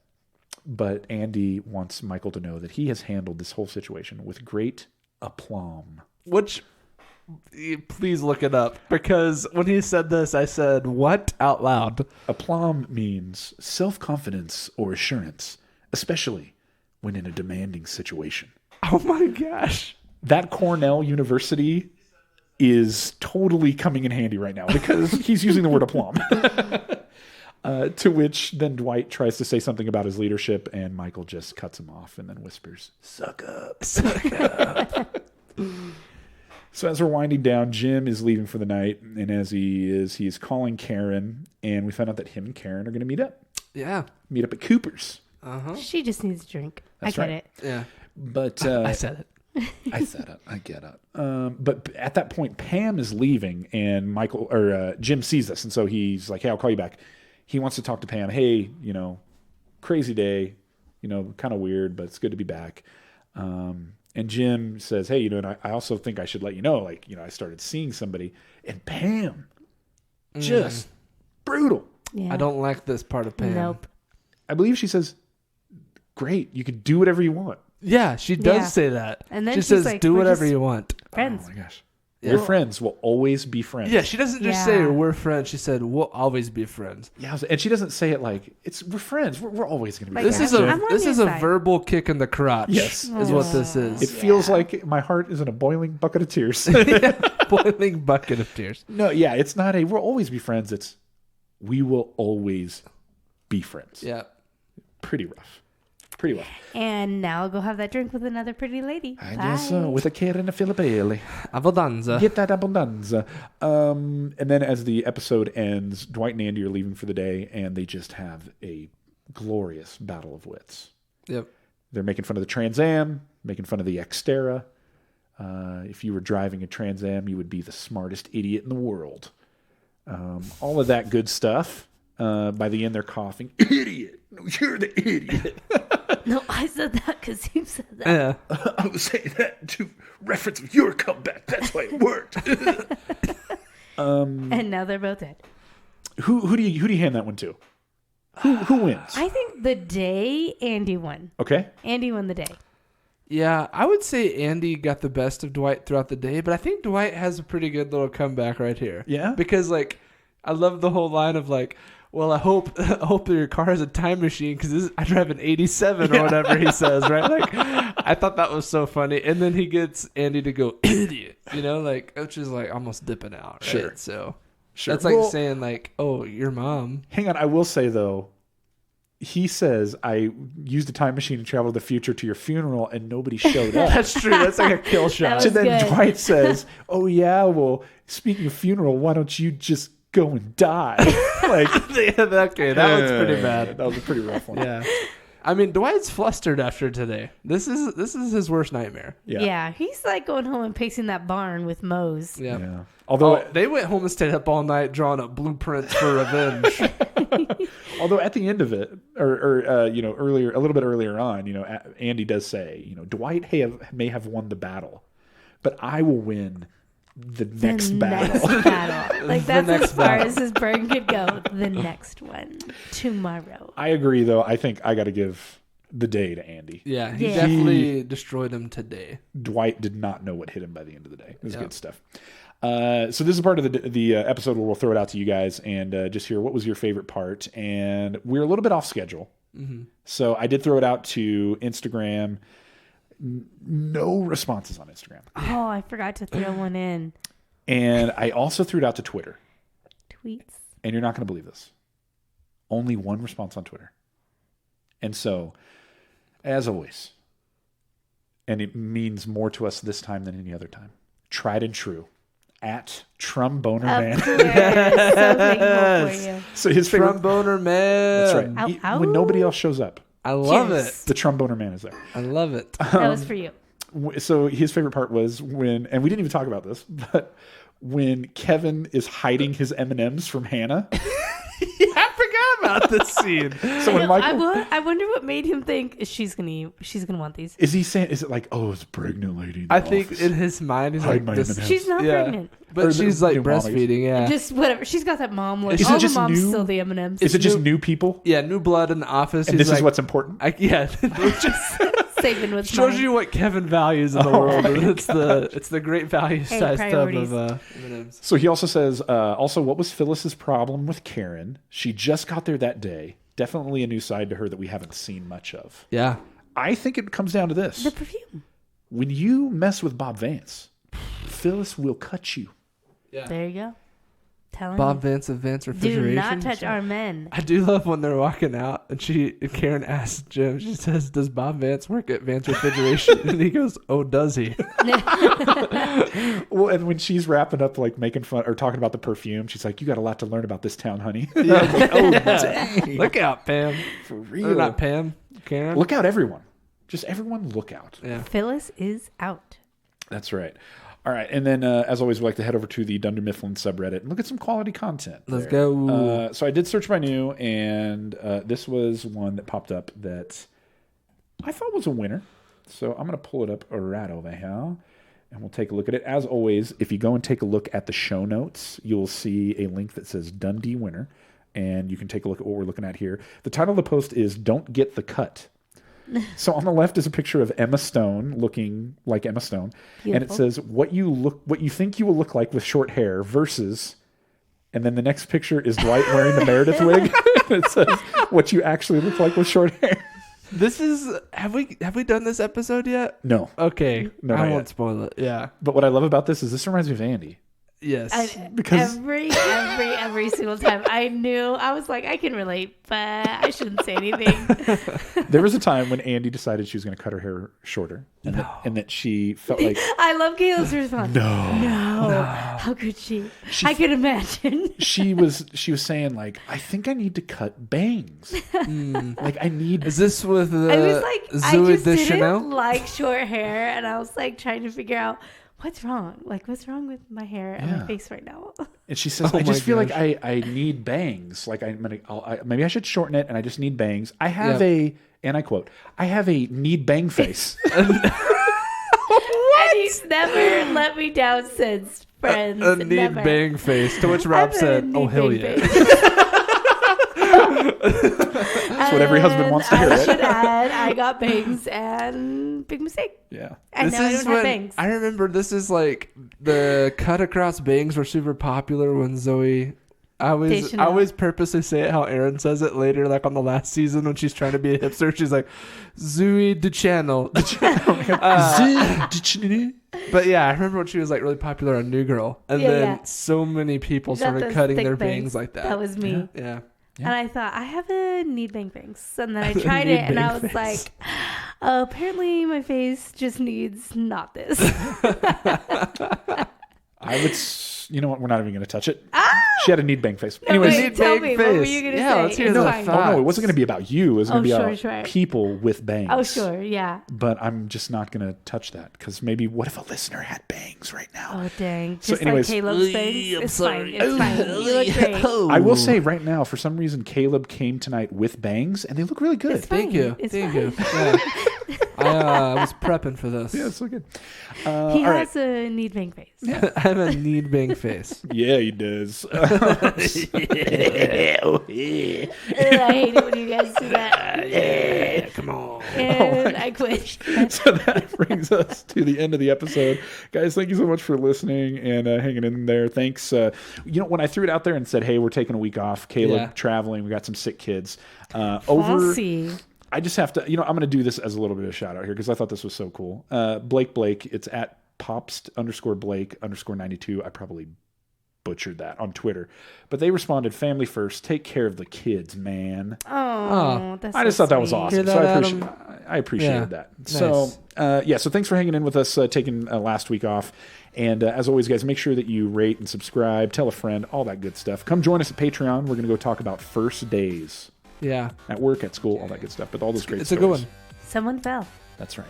But Andi wants Michael to know that he has handled this whole situation with great aplomb. Which, please look it up. Because when he said this, I said, what? Out loud. Aplomb means self-confidence or assurance, especially when in a demanding situation. Oh my gosh. That Cornell University is totally coming in handy right now because he's using the word aplomb. To which then Dwight tries to say something about his leadership, and Michael just cuts him off and then whispers, suck up. Suck up. So as we're winding down, Jim is leaving for the night, and as he's calling Karen, and we find out that him and Karen are going to meet up. Yeah. Meet up at Cooper's. Uh-huh. She just needs a drink. That's I get right. it. Yeah. But I said it. I said it. I get it. But at that point, Pam is leaving, and Jim sees this, and so he's like, hey, I'll call you back. He wants to talk to Pam. Hey, crazy day, kind of weird, but it's good to be back. And Jim says, hey, and I also think I should let you know, I started seeing somebody. And Pam, just brutal. Yeah. I don't like this part of Pam. Nope. I believe she says, great. You can do whatever you want. Yeah, she does say that. And then she she's says, like, do "We're whatever just you want. Friends. Oh my gosh. Yeah. Your friends will always be friends. Yeah, she doesn't just say we're friends. She said we'll always be friends. Yeah, and she doesn't say it like we're friends. We're always going to be This friends. is a verbal kick in the crotch. Yes, is what this is. It feels like my heart is in a boiling bucket of tears. Boiling bucket of tears. No, yeah, it's not a we'll always be friends. It's we will always be friends. Yeah. Pretty rough. Pretty rough. And now I'll go have that drink with another pretty lady. I guess so. With a kid and a Filippelli. Abbondanza. Get that abbondanza. And then as the episode ends, Dwight and Andy are leaving for the day, and they just have a glorious battle of wits. Yep. They're making fun of the Trans Am, making fun of the Xterra. If you were driving a Trans Am, you would be the smartest idiot in the world. All of that good stuff. By the end, they're coughing. Idiot! No, you're the idiot. No, I said that because you said that. Yeah. I was saying that to reference your comeback. That's why it worked. And now they're both dead. Who do you hand that one to? Who wins? I think the day Andy won. Okay. Andy won the day. Yeah, I would say Andy got the best of Dwight throughout the day, but I think Dwight has a pretty good little comeback right here. Yeah? Because, like, I love the whole line of, like, well, I hope that your car has a time machine because I drive an 87 or whatever he says, right? Like, I thought that was so funny. And then he gets Andy to go, idiot, you know, like, which is like almost dipping out, right? Sure. So Sure. that's like Well, saying, like, oh, your mom. Hang on. I will say, though, he says, I used a time machine to travel to the future to your funeral, and nobody showed up. That's true. That's like a kill shot. So then Dwight says, oh, yeah, well, speaking of funeral, why don't you just go and die? Like, okay, that was pretty bad. That was a pretty rough one. Yeah. I mean, Dwight's flustered after today. This is his worst nightmare. Yeah, he's like going home and pacing that barn with Mose. Yeah. Although they went home and stayed up all night drawing up blueprints for revenge. Although at the end of it, or earlier, a little bit earlier on, Andy does say, Dwight may have won the battle, but I will win the next battle. Like, that's as far as his brain could go. The next one tomorrow. I agree, though. I think I got to give the day to Andy. Yeah, he definitely destroyed him today. Dwight did not know what hit him by the end of the day. It was good stuff. So this is part of the episode where we'll throw it out to you guys and just hear what was your favorite part. And we're a little bit off schedule. Mm-hmm. So I did throw it out to Instagram. No responses on Instagram. Oh, I forgot to throw one in. And I also threw it out to Twitter. Tweets. And you're not going to believe this. Only one response on Twitter. And so, as always, and it means more to us this time than any other time, tried and true, at Tromboner Man. So thankful for you. So his favorite Tromboner Man. That's right. When nobody else shows up. I love Cheers. it. The Tromboner Man is there. I love it. That was for you. So his favorite part was when, and we didn't even talk about this, but when Kevin is hiding his M&Ms from Hannah. I forgot about this scene. So when Michael, I wonder what made him think she's gonna want these. is he saying? Is it like, oh, it's a pregnant lady? In the I think office. in his mind, he's Hide like, my this, M&Ms. She's not pregnant. but Or she's the like new mommies. breastfeeding. Yeah, Just whatever. She's got that mom look. Is it All just the moms new- still the M&Ms. Is it just new people? yeah, new blood in the office. And He's this is like, what's important. yeah, it just Saving with shows money. you what Kevin values in the world. And it's the great value size tub priorities. of M&Ms. So he also says, also, what was Phyllis's problem with Karen? She just got there that day. Definitely a new side to her that we haven't seen much of. Yeah, I think it comes down to this. The perfume. When you mess with Bob Vance, Phyllis will cut you. yeah. There you go. Telling Bob you. Vance of Vance Do Refrigeration. not touch our men. I do love when they're walking out and Karen asks Jim, she says, does Bob Vance work at Vance Refrigeration? And he goes, oh, does he? Well, and when she's wrapping up, like making fun or talking about the perfume, she's like, "You got a lot to learn about this town, honey." Yeah. I'm like, oh, dang. Look out, Pam. For Or real. not Pam, Karen. Look out, everyone. Just everyone look out. Yeah. Phyllis is out. That's right. All right. And then, as always, we like to head over to the Dunder Mifflin subreddit and look at some quality content. Let's there. go. So I did search by new, and this was one that popped up that I thought was a winner. So I'm going to pull it up right over here, and we'll take a look at it. As always, if you go and take a look at the show notes, you'll see a link that says Dundie Winner, and you can take a look at what we're looking at here. The title of the post is Don't Get the Cut. So on the left is a picture of Emma Stone looking like Emma Stone, and it Beautiful. says what you think you will look like with short hair versus, and then the next picture is Dwight wearing the Meredith wig. It says what you actually look like with short hair. This is have we done this episode yet? No. Okay. No, I not won't yet. spoil it. Yeah. But what I love about this is this reminds me of Andy. Yes. Because every single time I was like, I can relate, but I shouldn't say anything. There was a time when Andy decided she was going to cut her hair shorter, and, and that she felt like I love Caleb's response. No. How could she? I could imagine. she was saying like, I think I need to cut bangs. Like I need. Is this with I was like, I Zoe just Deschanel? didn't like short hair, and I was like trying to figure out what's wrong. Like, what's wrong with my hair and my face right now? And she says, Oh I just my feel gosh. like I need bangs. Like maybe I should shorten it, and I just need bangs. I have and I quote, I have a need bang face. And he's never let me down since, friends. A need Never. bang face. To which Rob I have a said, need "Oh hell bang yeah." face. That's what every husband wants to hear. I Right? should add, I got bangs and big mistake. Yeah. And now I don't have bangs. I remember this is like the cut across bangs were super popular when Zoe. I always purposely say it how Aaron says it later, like on the last season when she's trying to be a hipster. She's like, Zoe Deschanel. But yeah, I remember when she was like really popular on New Girl, and then so many people Got started those cutting thick their bangs. bangs like that. That was me. Yeah. And I thought, I have a need bang bangs. And then I tried it, and I was like, apparently my face just needs not this. I would. You know what? We're not even going to touch it. She had a need bang face. No, Anyways, wait, tell me, what were you going to say? Let's hear It's the fine. thoughts. no, it wasn't going to be about you. It was going to be about sure. people with bangs. Oh, sure, yeah. But I'm just not going to touch that because maybe what if a listener had bangs right now? Oh, dang. So Just anyways- like Caleb's bangs. It's fine. It's fine. You look great. I will say right now, for some reason, Caleb came tonight with bangs, and they look really good. It's fine. Thank you. It's Thank fine. you. Yeah. I was prepping for this. Yeah, it's so good. He all right. Oh, has a need bang face. I have a need bang face. Yeah, he does. I hate it when you guys do that. Yeah, come on. And I quit. So that brings us to the end of the episode. Guys, thank you so much for listening and hanging in there. Thanks. When I threw it out there and said, hey, we're taking a week off, Caleb traveling, we got some sick kids. I just have to, I'm going to do this as a little bit of a shout out here because I thought this was so cool. Blake, it's at Popst_Blake_92. I probably butchered that on Twitter, but they responded, family first, take care of the kids, man. Oh, that's I just thought that was awesome. That, I appreciated that. Nice. So thanks for hanging in with us, taking last week off. And as always, guys, make sure that you rate and subscribe, tell a friend, all that good stuff. Come join us at Patreon. We're going to go talk about first days. Yeah. At work, at school, all that good stuff. But all those great It's stories. a good one. Someone fell. That's right.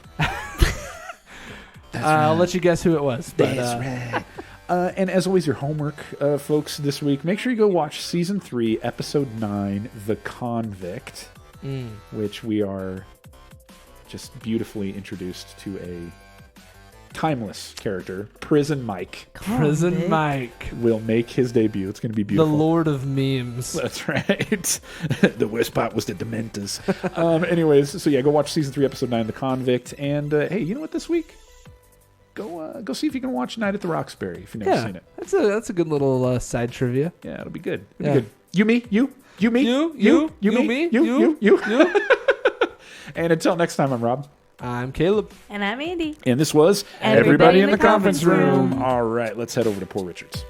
I'll let you guess who it was. But, That's right. And as always, your homework, folks, this week, make sure you go watch Season 3, Episode 9, The Convict, which we are just beautifully introduced to a timeless character. Prison Mike. Prison Mike will make his debut. It's going to be beautiful. The Lord of Memes. That's right. The worst part was the Dementors. Anyways, so yeah, go watch Season 3, Episode 9, The Convict. And hey, you know what, this week? Go see if you can watch Night at the Roxbury if you've never seen it. That's a good little side trivia. Yeah, it'll be good. It'll be good. You, me, you, me, you, me, you. And until next time, I'm Rob. I'm Caleb. And I'm Andy. And this was Everybody in the Conference Room. All right, let's head over to Poor Richards.